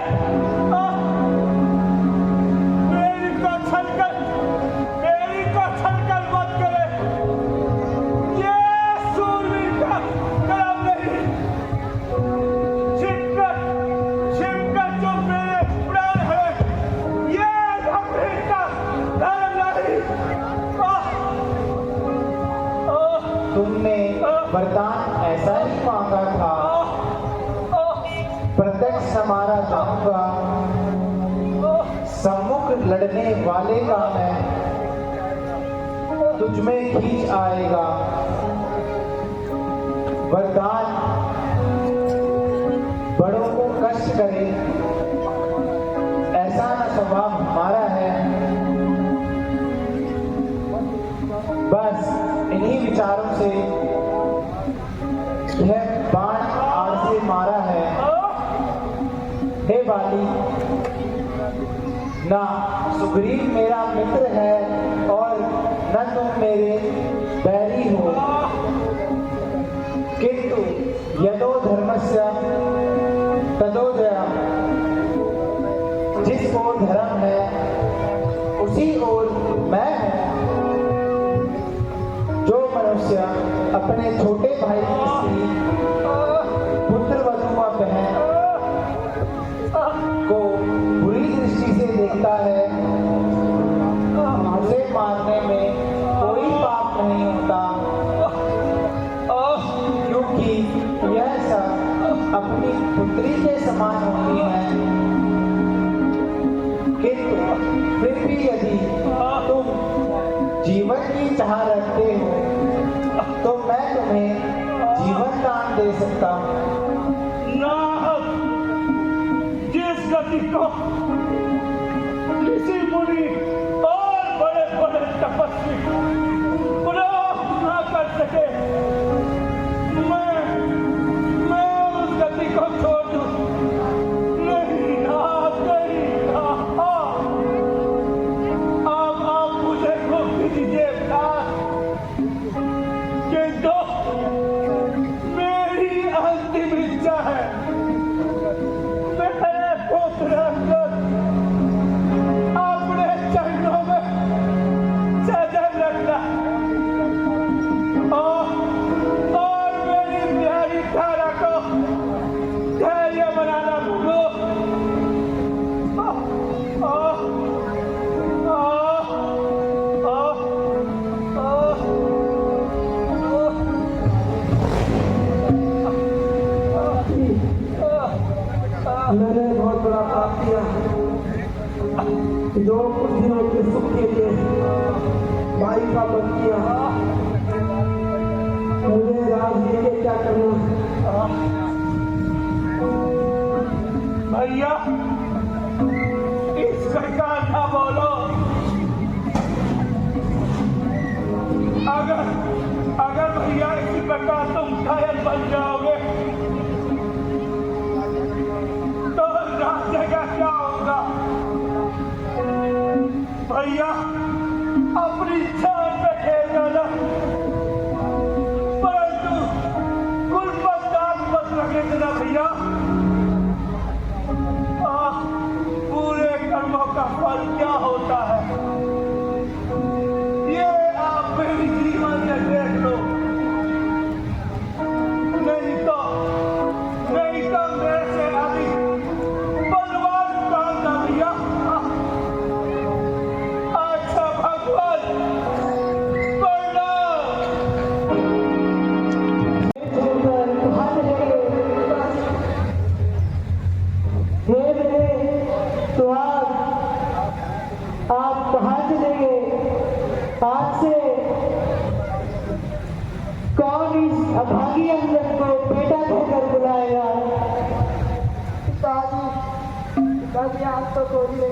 मेरी को छलकल मत करे। ये सूरवीर का कर्म नहीं। छिपकर जो मेरे प्राण है, ये भगवीर का धर्म नहीं। तुमने वरदान ऐसा ही मांगा था। प्रत्यक्ष हमारा जाऊंगा, सम्मुख लड़ने वाले का मैं तुझमें खींच आएगा। वरदान बड़ों को कष्ट करे ऐसा न स्वभाव हमारा है। बस इन्हीं विचारों से यह बाण आड़ से मारा है। हे बाली, ना सुग्रीव मेरा मित्र है और न तुम मेरे बैरी हो, किंतु यदो धर्मस्य तदो जयः। जिस ओर धर्म है उसी ओर मैं हूं। जो मनुष्य अपने छोटे भाई की स्त्री, पुत्र वधू व बहन को बुरी दृष्टि से देखता है, उसे मारने में कोई पाप नहीं होता, क्योंकि यह सब अपनी पुत्री के समान होती है। किंतु फिर भी यदि तुम जीवन की चाह रखते हो तो मैं तुम्हें जीवन दान दे सकता हूँ। जिस गति को ऋषि मुनि और बड़े बड़े तपस्वी प्राप्त न कर सके, मैं उस गति को छोड़ दूं। नहीं आप मुझे मुक्ति दीजिए किंतु मेरी अंतिम इच्छा है मेरे पुत्र अपने चरणों में सजग रखना और मेरी प्यारी धारा को धैर्य बनाना भूलो। मैंने बहुत बड़ा पाप किया। जो कुछ दिनों के सुख के लिए भाई का वध किया, मुझे राज लेके क्या करना। भैया इस प्रकार ना बोलो। अगर भैया इसी प्रकार तुम घायल बन जाओगे तो राज्य का क्या होगा। भैया अपनी जान पे खेल डाला, परंतु कुल पर दाग मत लगे ना भैया। पूरे कर्मों का फल क्या होता है ये आप मेरी जीवन में देख लो। नहीं तो मेरे से अभी बलवान कौन था भैया। अच्छा भगवान आप कहाँ चले गए? आज से कौन इस अभागी अंगद को बेटा कहकर बुलाएगा? पिताजी आप तो बोलिए।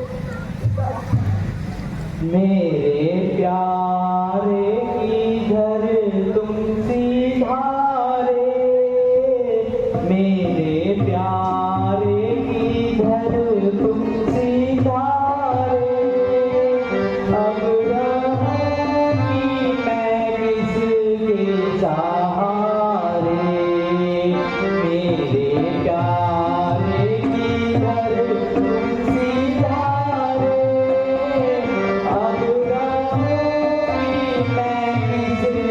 मेरे प्यारे किधर तुम सिधारे, मेरे प्यारे किधर तुम सिधारे, अब रहूंगी मैं किसके सहारे, मेरे प्यारे किधर तुम सिधारे, अब रहूंगी मैं किसके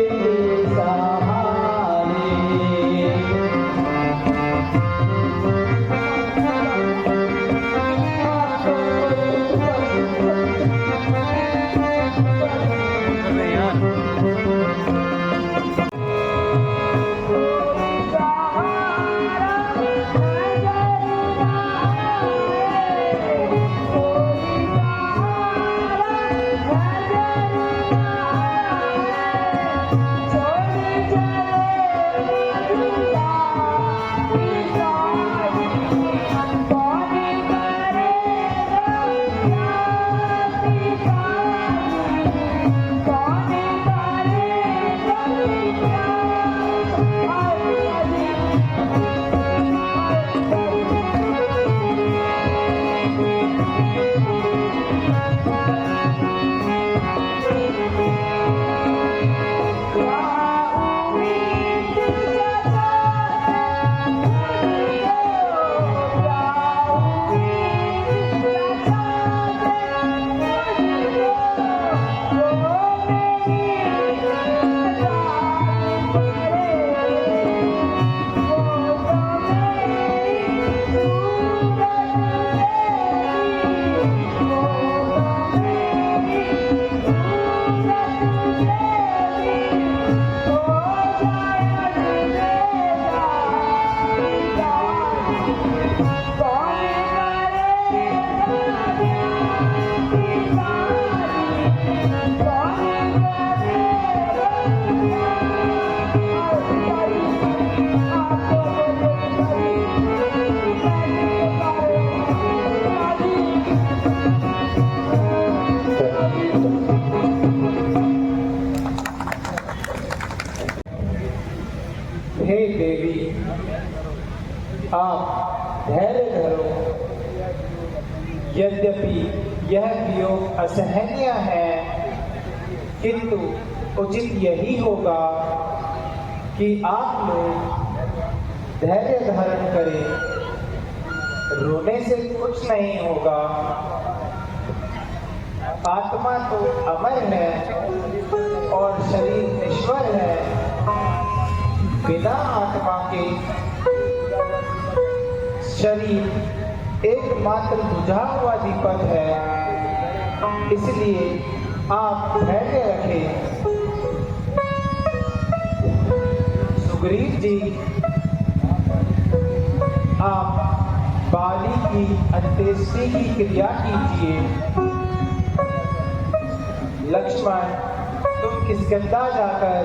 सहारे। हे देवी, आप धैर्य धरो। यद्यपि यह वियोग असहनीय है, किंतु उचित यही होगा कि आप लोग धैर्य धारण करें। रोने से कुछ नहीं होगा। आत्मा तो अमर है और शरीर नश्वर है। बिना आत्मा के शरीर एकमात्र बुझा हुआ दीपक है। इसलिए आप धैर्य रखें। सुग्रीव जी, आप बाली की अंत्येष्टि की क्रिया कीजिए। लक्ष्मण, तुम किष्किंधा जाकर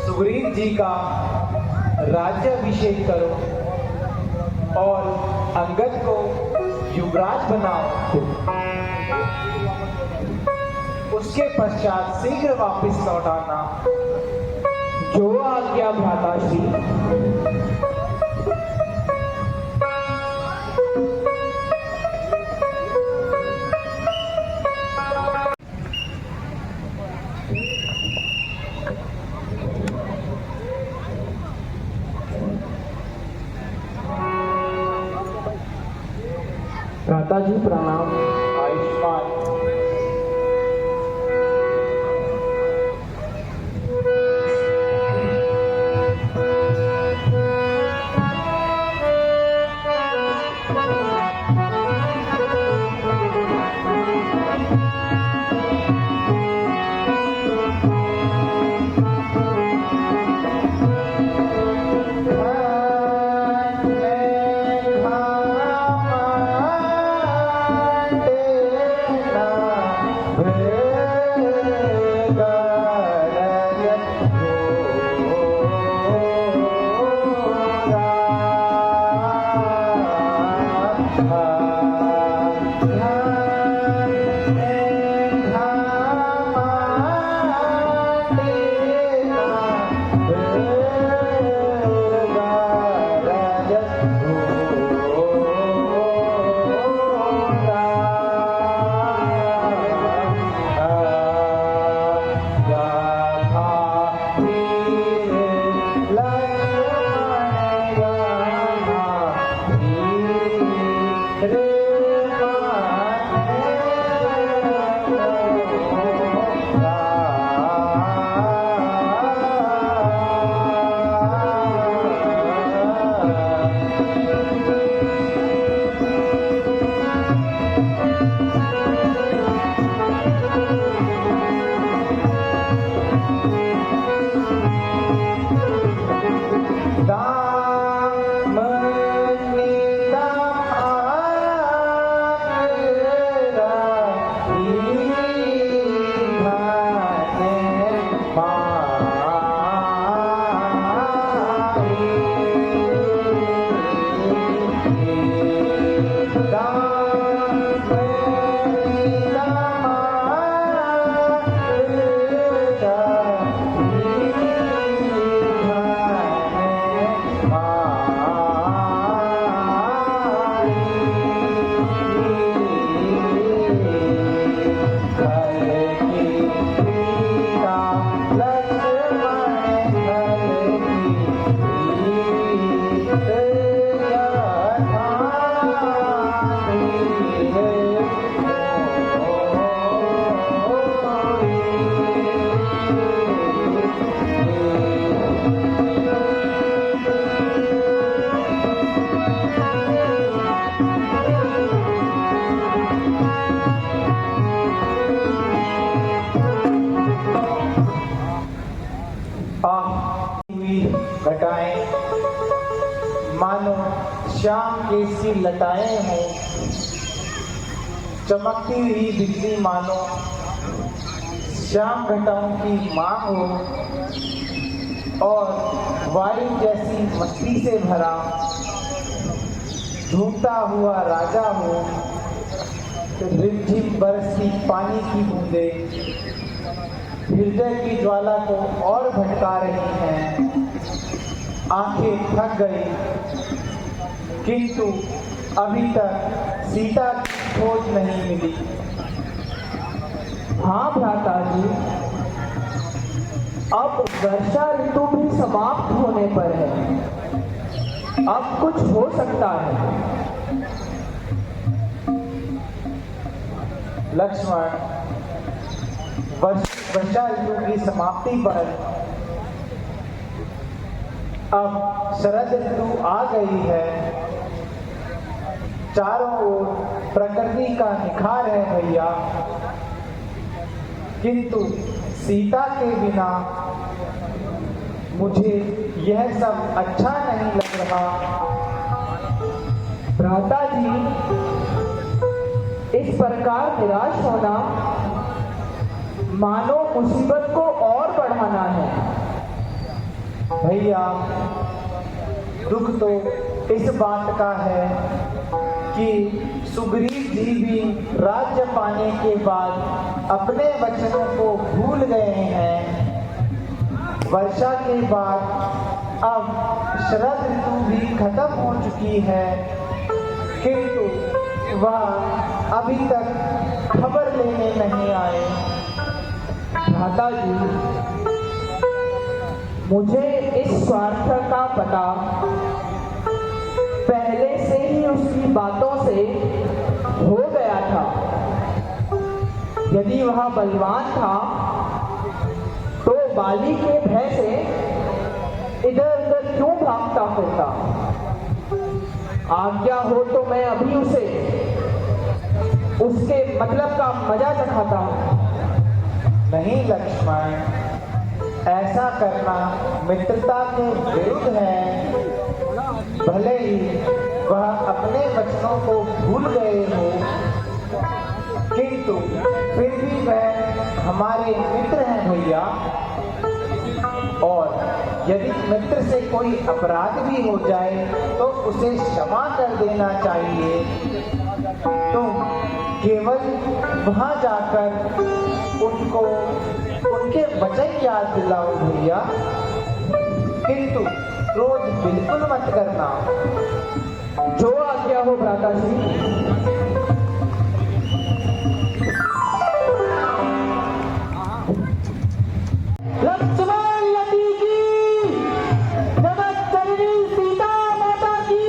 सुग्रीव जी का राज्याभिषेक करो और अंगद को युवराज बनाओ। उसके पश्चात शीघ्र वापस लौट आना। जो आज्ञा भ्राताश्री। भ्राता जी प्रणाम। आयुष्मान। श्याम केस की लताएं हों, चमकती हुई बिजली मानो श्याम घटाओं की माँ हो, और वायु जैसी मस्ती से भरा झूमता हुआ राजा हो। रिमझिम बरसती पानी की बूंदें हृदय की ज्वाला को और भटका रही हैं। आंखें थक गई, किंतु अभी तक सीता की खोज नहीं मिली। हाँ भ्राता जी, अब वर्षा ऋतु भी समाप्त होने पर है। अब कुछ हो सकता है। लक्ष्मण, वर्षा ऋतु की समाप्ति पर अब शरद ऋतु आ गई है। चारों ओर प्रकृति का निखार है भैया, किंतु सीता के बिना मुझे यह सब अच्छा नहीं लग रहा। भ्राता जी, इस प्रकार निराश होना मानो मुसीबत को और बढ़ाना है। भैया, दुख तो इस बात का है कि सुग्रीव जी भी राज्य पाने के बाद अपने वचनों को भूल गए हैं। वर्षा के बाद अब शरद ऋतु भी खत्म हो चुकी है, किंतु वह अभी तक खबर लेने नहीं आए। भ्राता जी, मुझे इस स्वार्थ का पता पहले से ही उसकी बातों से हो गया था। यदि वह बलवान था तो बाली के भय से इधर उधर क्यों भागता फिरता। आज्ञा हो तो मैं अभी उसे उसके मतलब का मजा चखाता हूँ। नहीं लक्ष्मण, ऐसा करना मित्रता के विरुद्ध है। भले ही वह अपने वचनों को भूल गए हो, किंतु फिर भी वह हमारे मित्र हैं भैया। और यदि मित्र से कोई अपराध भी हो जाए तो उसे क्षमा कर देना चाहिए। तुम केवल वहां जाकर उनको उनके वचन याद दिलाओ भैया, किंतु क्रोध बिल्कुल मत करना। जो आज्ञा हो भ्राता जी। लक्ष्मण यति की, जगत जननी सीता माता की।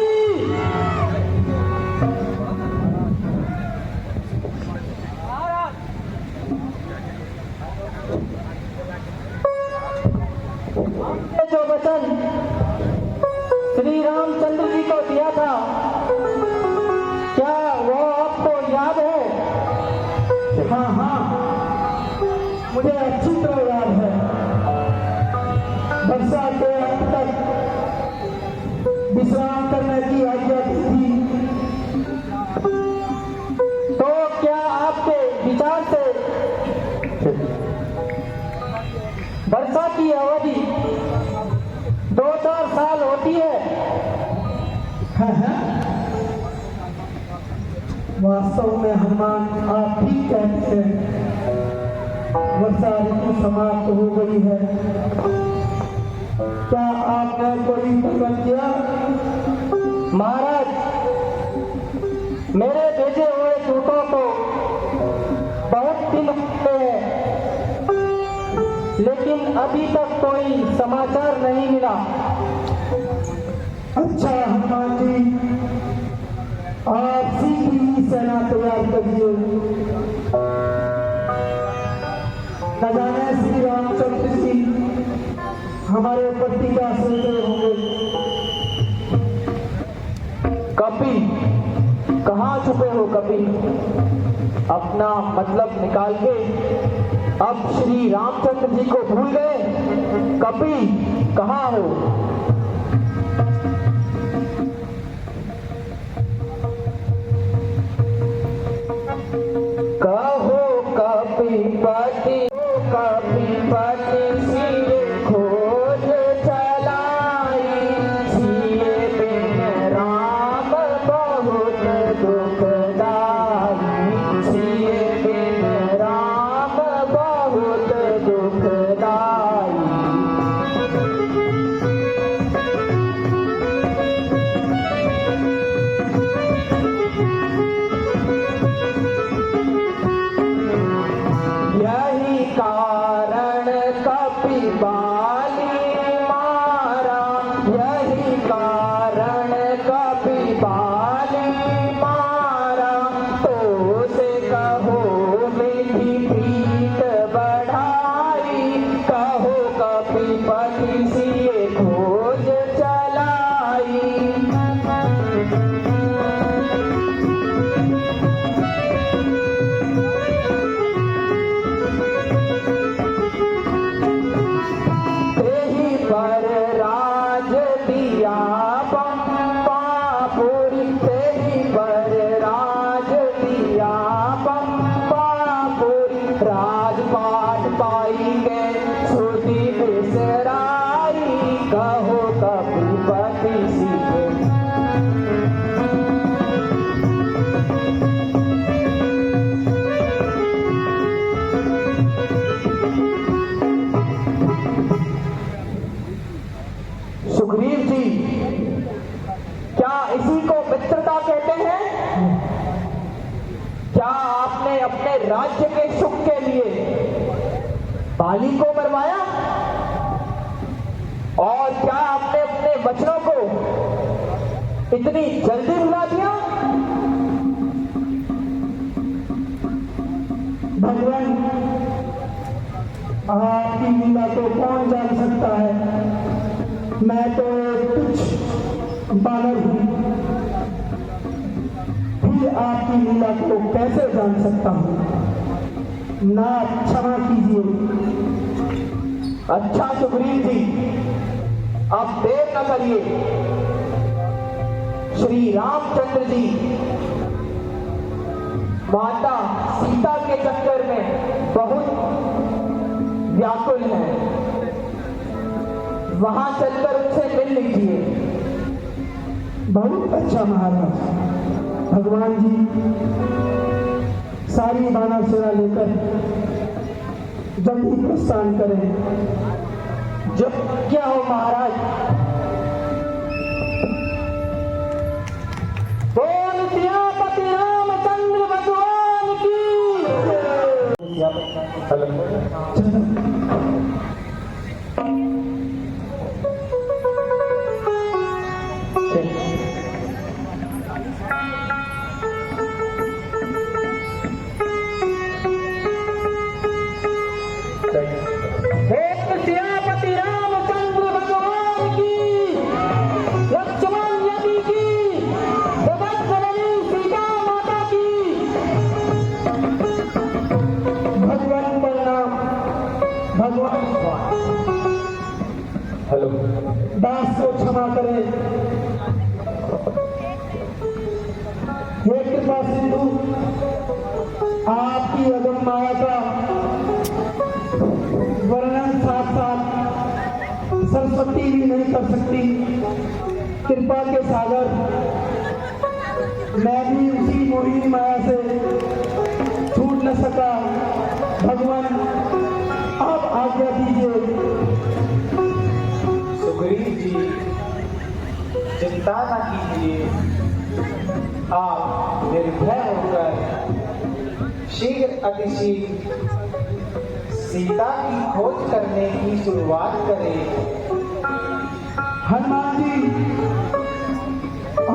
जो वचन श्री रामचंद्र जी को दिया था, क्या वो आपको याद है? हाँ हाँ, मुझे अच्छी तरह याद है। वर्षा के अंत तक विश्राम करने की आज्ञा दी थी। तो क्या आपके विचार से वर्षा की अवधि 2-4 साल होती है? हाँ हाँ, वास्तव में हनुमान आप ठीक कहते हैं। वर्षा ऋतु समाप्त हो गई है। क्या आपने कोई प्रकरण किया? महाराज, मेरे भेजे हुए दूतों को बहुत दिन हुए हैं, लेकिन अभी तक कोई समाचार नहीं मिला। अच्छा हनुमान जी, आप शीघ्र ही सेना तैयार करिए। न जाने श्री रामचंद्र जी हमारे प्रतिज्ञा से विजय होंगे। कपिल, कहाँ छुपे हो कपिल? अपना मतलब निकाल के अब श्री रामचंद्र जी को भूल गए? कपिल, कहाँ हो? तो से कहो मेरी प्रीत बढ़ाई, कहो कपीपति सी ये खोज चलाई। तेहि पर राज दिया पंपापुरी, तेहि पर राज दिया पंपापुरी, राजपाट पाई गए श्रुति बिसराई, कहो कपीपति सी सुग्रीव जी, क्या इसी को मित्रता कहते हैं? क्या आपने अपने राज्य के सुख के लिए बाली को मरवाया? और क्या आपने अपने वचनों को इतनी जल्दी भुला दिया? भगवान, आपकी लीला तो कौन जान सकता है। मैं तो एक तुच्छ बानर हूं, फिर आपकी लीला को कैसे जान सकता हूं। ना क्षमा कीजिए। अच्छा सुग्रीव जी, अब देर न करिए। श्री रामचंद्र जी माता सीता के चक्कर में बहुत व्याकुल हैं, वहां चलकर उनसे मिल लीजिए। बहुत अच्छा महाराज। भगवान जी सारी बानर सेना लेकर जल्दी प्रस्थान करें। जो क्या हो महाराज। बोल सियापति रामचंद्र भगवान की। सियापति रामचंद्र भगवान की, लक्ष्मण यति की, जगत जननी सीता माता की। भगवान प्रणाम। भगवान हेलो। दास को क्षमा करें। हे कृपा सिंधु, आपकी अगम माया का वर्णन साथ साथ सरस्वती भी नहीं कर सकती। कृपा के सागर, मैं भी उसी मोहिनी माया से छूट न सका। भगवान आप आज्ञा दीजिए। सुग्रीव जी, चिंता न कीजिए। आप निर्भय होकर शीघ्र अतिशीघ्र सीता की खोज करने की शुरुआत करें। हनुमान जी,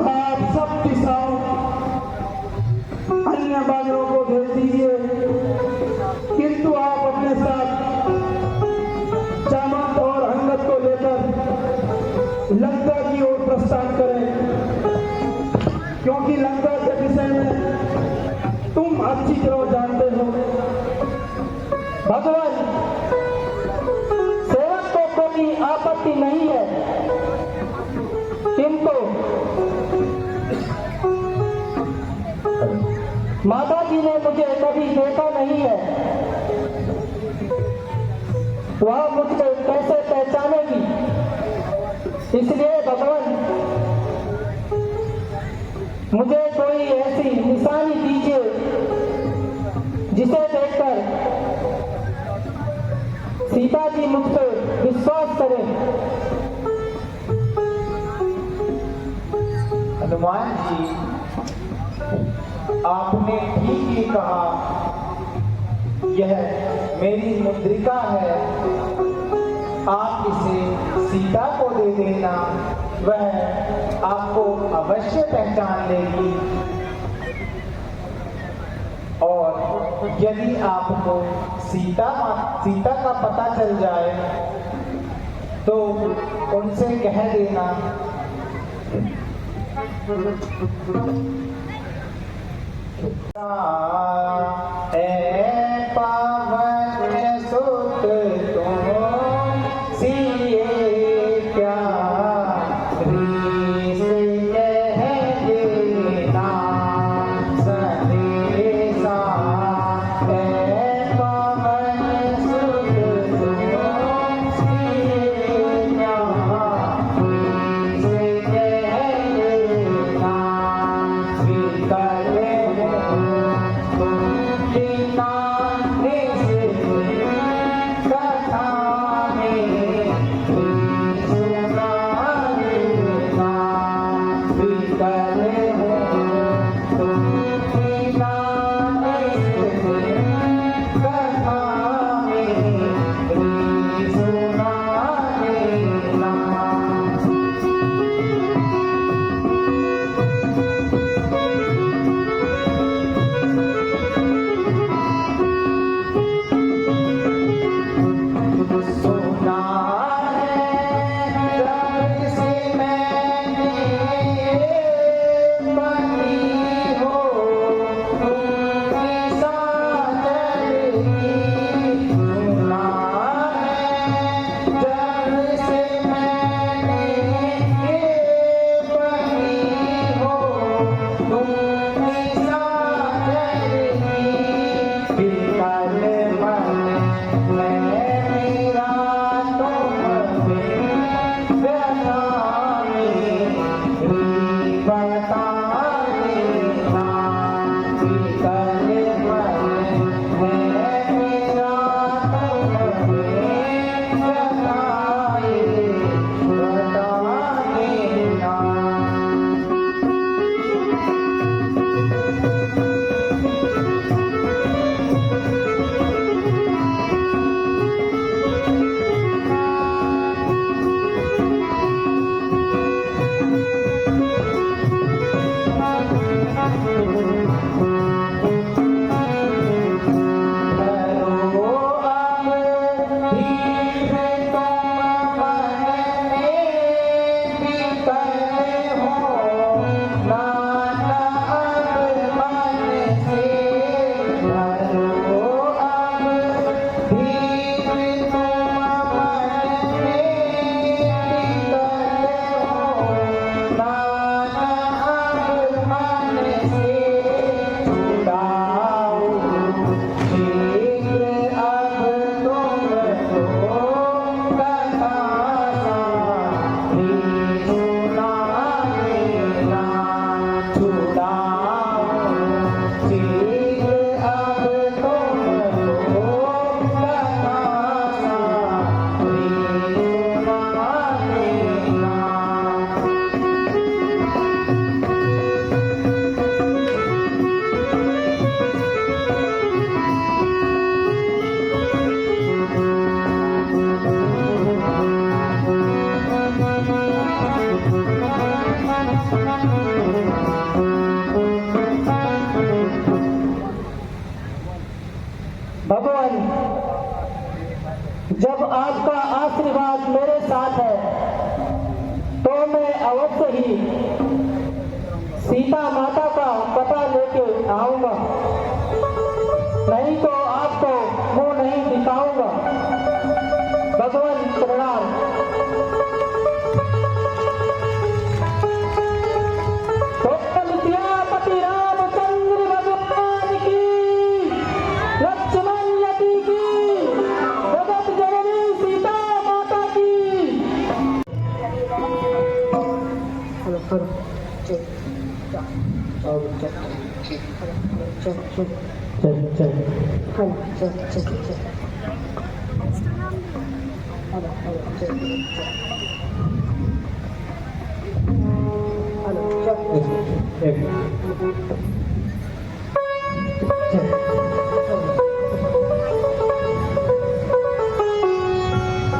आप सब दिशाओं अन्य बानरों को भेज दीजिए, किंतु आप अपने साथ जामवंत और अंगद को लेकर लंका की ओर प्रस्थान करें, क्योंकि लंका के विषय में तुम अच्छी तरह जानते हो। भगवान, सेवक को कोई आपत्ति नहीं है, किंतु माता जी ने मुझे कभी देखा नहीं है, वह मुझको कैसे पहचानेगी। इसलिए भगवान, मुझे कोई ऐसी निशानी दीजिए जिसे देखकर सीता जी मुझ पर विश्वास करें। हनुमान जी, आपने ठीक ही कहा। यह मेरी मुद्रिका है, आप इसे सीता को दे देना, वह आपको अवश्य पहचान लेगी। यदि आपको सीता का पता चल जाए तो उनसे कह देना ए पावन सुत तुम सिए प्यारी से कह देना संदेशा। ए पावन सुत तुम सिए प्यारी से कह देना स्वीकार भगवान, जब आपका आशीर्वाद मेरे साथ है तो मैं अवश्य ही सीता माता का पता लेके आऊंगा, नहीं तो आपको मुंह नहीं दिखाऊंगा। भगवान प्रणाम। तो सियापति रामचंद्र भगवान की, लक्ष्मण यति की, जगत जननी सीता माता की।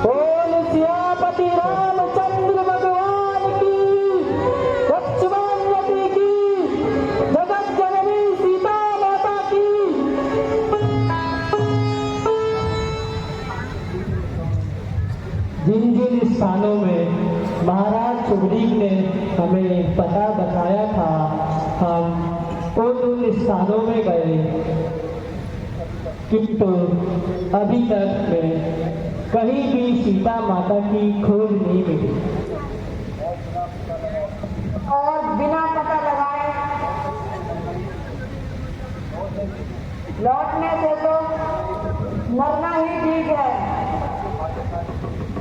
बोल सियापति रामचंद्र भगवान की, लक्ष्मण यति की, जगत जननी सीता माता की। सुग्रीव ने हमें पता बताया था, हम उन स्थानों में गए, किंतु अभी तक में कहीं भी सीता माता की खोज नहीं मिली। और बिना पता लगाए लौटने से तो मरना ही ठीक है।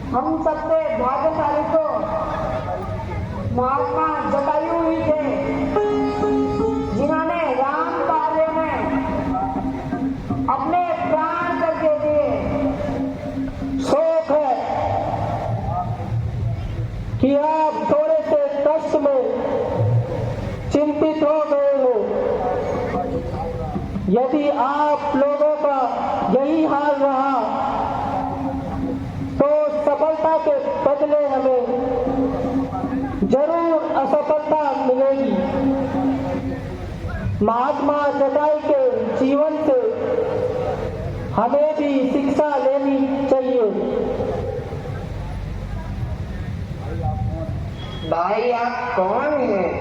हम सबसे भाग्यशाली तो महात्मा जटायु ही थे, जिन्होंने राम कार्य में अपने प्राण करके दिए। शोक है कि आप थोड़े से कष्ट में चिंतित हो गए हो। यदि आप लोगों का यही हाल रहा तो सफलता के बदले हमें जरूर असफलता मिलेगी। महात्मा जटायु के जीवन से हमें भी शिक्षा लेनी चाहिए। भाई आप कौन हैं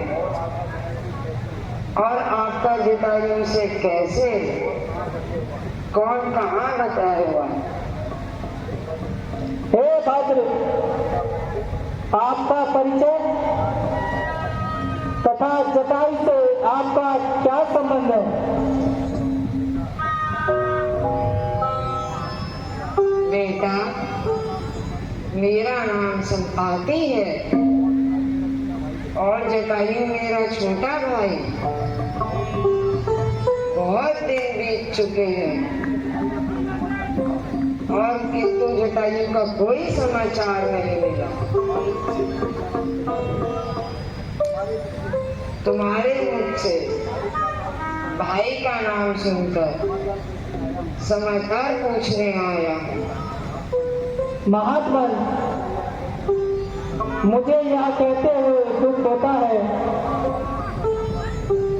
और आपका जटायु से कैसे, कौन कहाँ बताया हुआ? हे भद्र, आपका परिचय तथा जटायु से आपका क्या संबंध है? बेटा, मेरा नाम संपाति है और जटायु मेरा छोटा भाई। बहुत दिन बीत चुके हैं और किंतु जटायु का कोई समाचार नहीं मिला। तुम्हारे मुख से भाई का नाम सुनकर समाचार पूछने आया हूँ। महात्मन, मुझे यह कहते हुए दुख होता है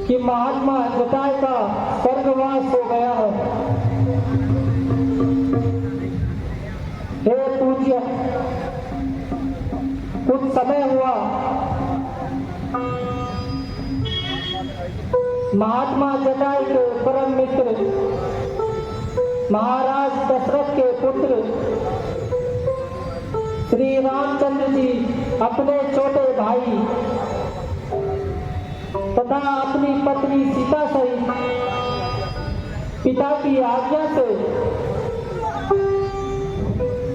कि महात्मा जटायु का स्वर्गवास हो गया है। हे पूज्य, कुछ समय हुआ महात्मा जटायु के परम मित्र महाराज दशरथ के पुत्र श्री रामचंद्र जी अपने छोटे भाई तथा अपनी पत्नी सीता सहित पिता की आज्ञा से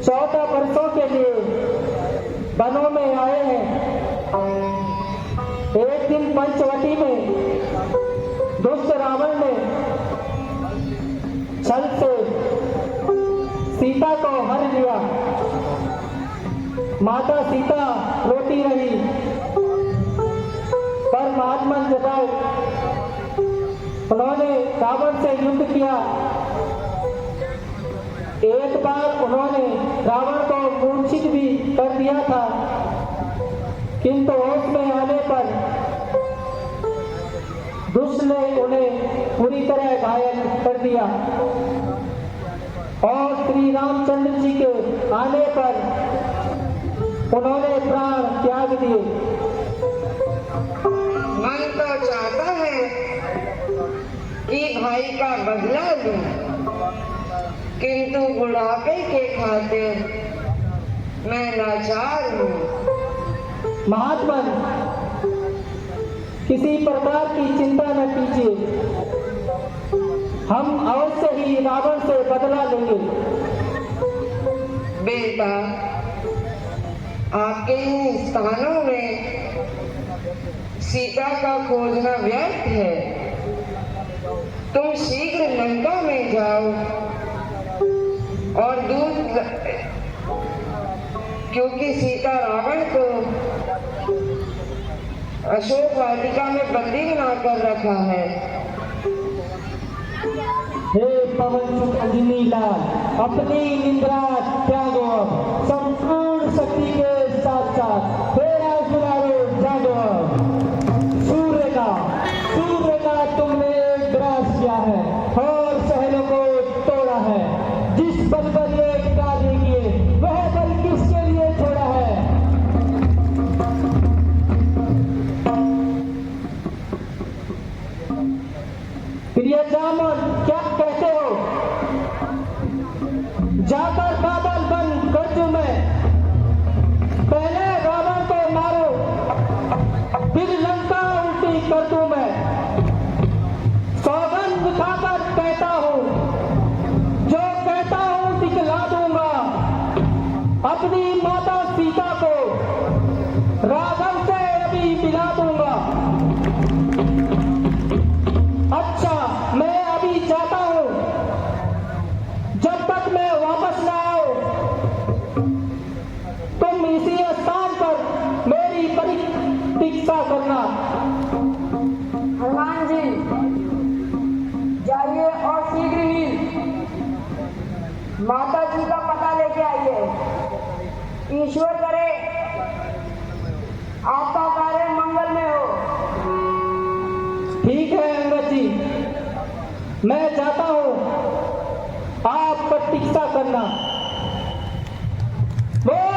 14 वर्षों के लिए वनों में आए हैं। एक दिन पंचवटी में दुष्ट रावण ने छल से सीता को हर लिया। माता सीता रोती रही, पर महात्मा जटायु उन्होंने रावण से युद्ध किया। एक बार उन्होंने रावण को मूर्छित भी कर दिया था, किंतु होश में आने पर दुष्ट ने उन्हें पूरी तरह घायल कर दिया और श्री रामचंद्र जी के आने पर उन्होंने प्राण त्याग दिए। मन तो चाहता है कि भाई का बदला लूं, किंतु बुढ़ापे के खातिर मैं लाचार हूँ। महात्मन, किसी प्रकार की चिंता न कीजिए, हम अवश्य ही रावण से बदला लेंगे। बेटा, आपके इन स्थानों में सीता का खोजना व्यर्थ है। तुम शीघ्र लंका में जाओ और दूध, क्योंकि सीता रावण को अशोक वाटिका में बंदी बनाकर रखा है। हे पवन सुत अंजनी लाल, अपनी निंद्रा त्यागो, संपूर्ण शक्ति के साथ साथ हे राजकुमारो जागो। सूर्य का तुमने ग्रास किया है और शहरों को तोड़ा है। जिस बल पर ये कार्य किए, वह बल किसके लिए छोड़ा है? जाकर बादल बन गरजू में, पहले रावण को मारो फिर लंका उल्टी कर दूं मैं। सौगंध उठाकर कहता हूँ, जो कहता हूँ दिखला दूंगा। अपनी माता सीता को रावण से अभी मिला दूंगा। अच्छा मैं अभी जाता हूँ, जब तक मैं वापस ना आऊं तुम इसी स्थान पर मेरी प्रतीक्षा करना। हनुमान जी जाइए और शीघ्र ही माता जी का पता लेके आइए। ईश्वर करे आपका कार्य मंगल में हो। ठीक है अंगद जी, मैं जाता हूँ, आप प्रतीक्षा करना। वो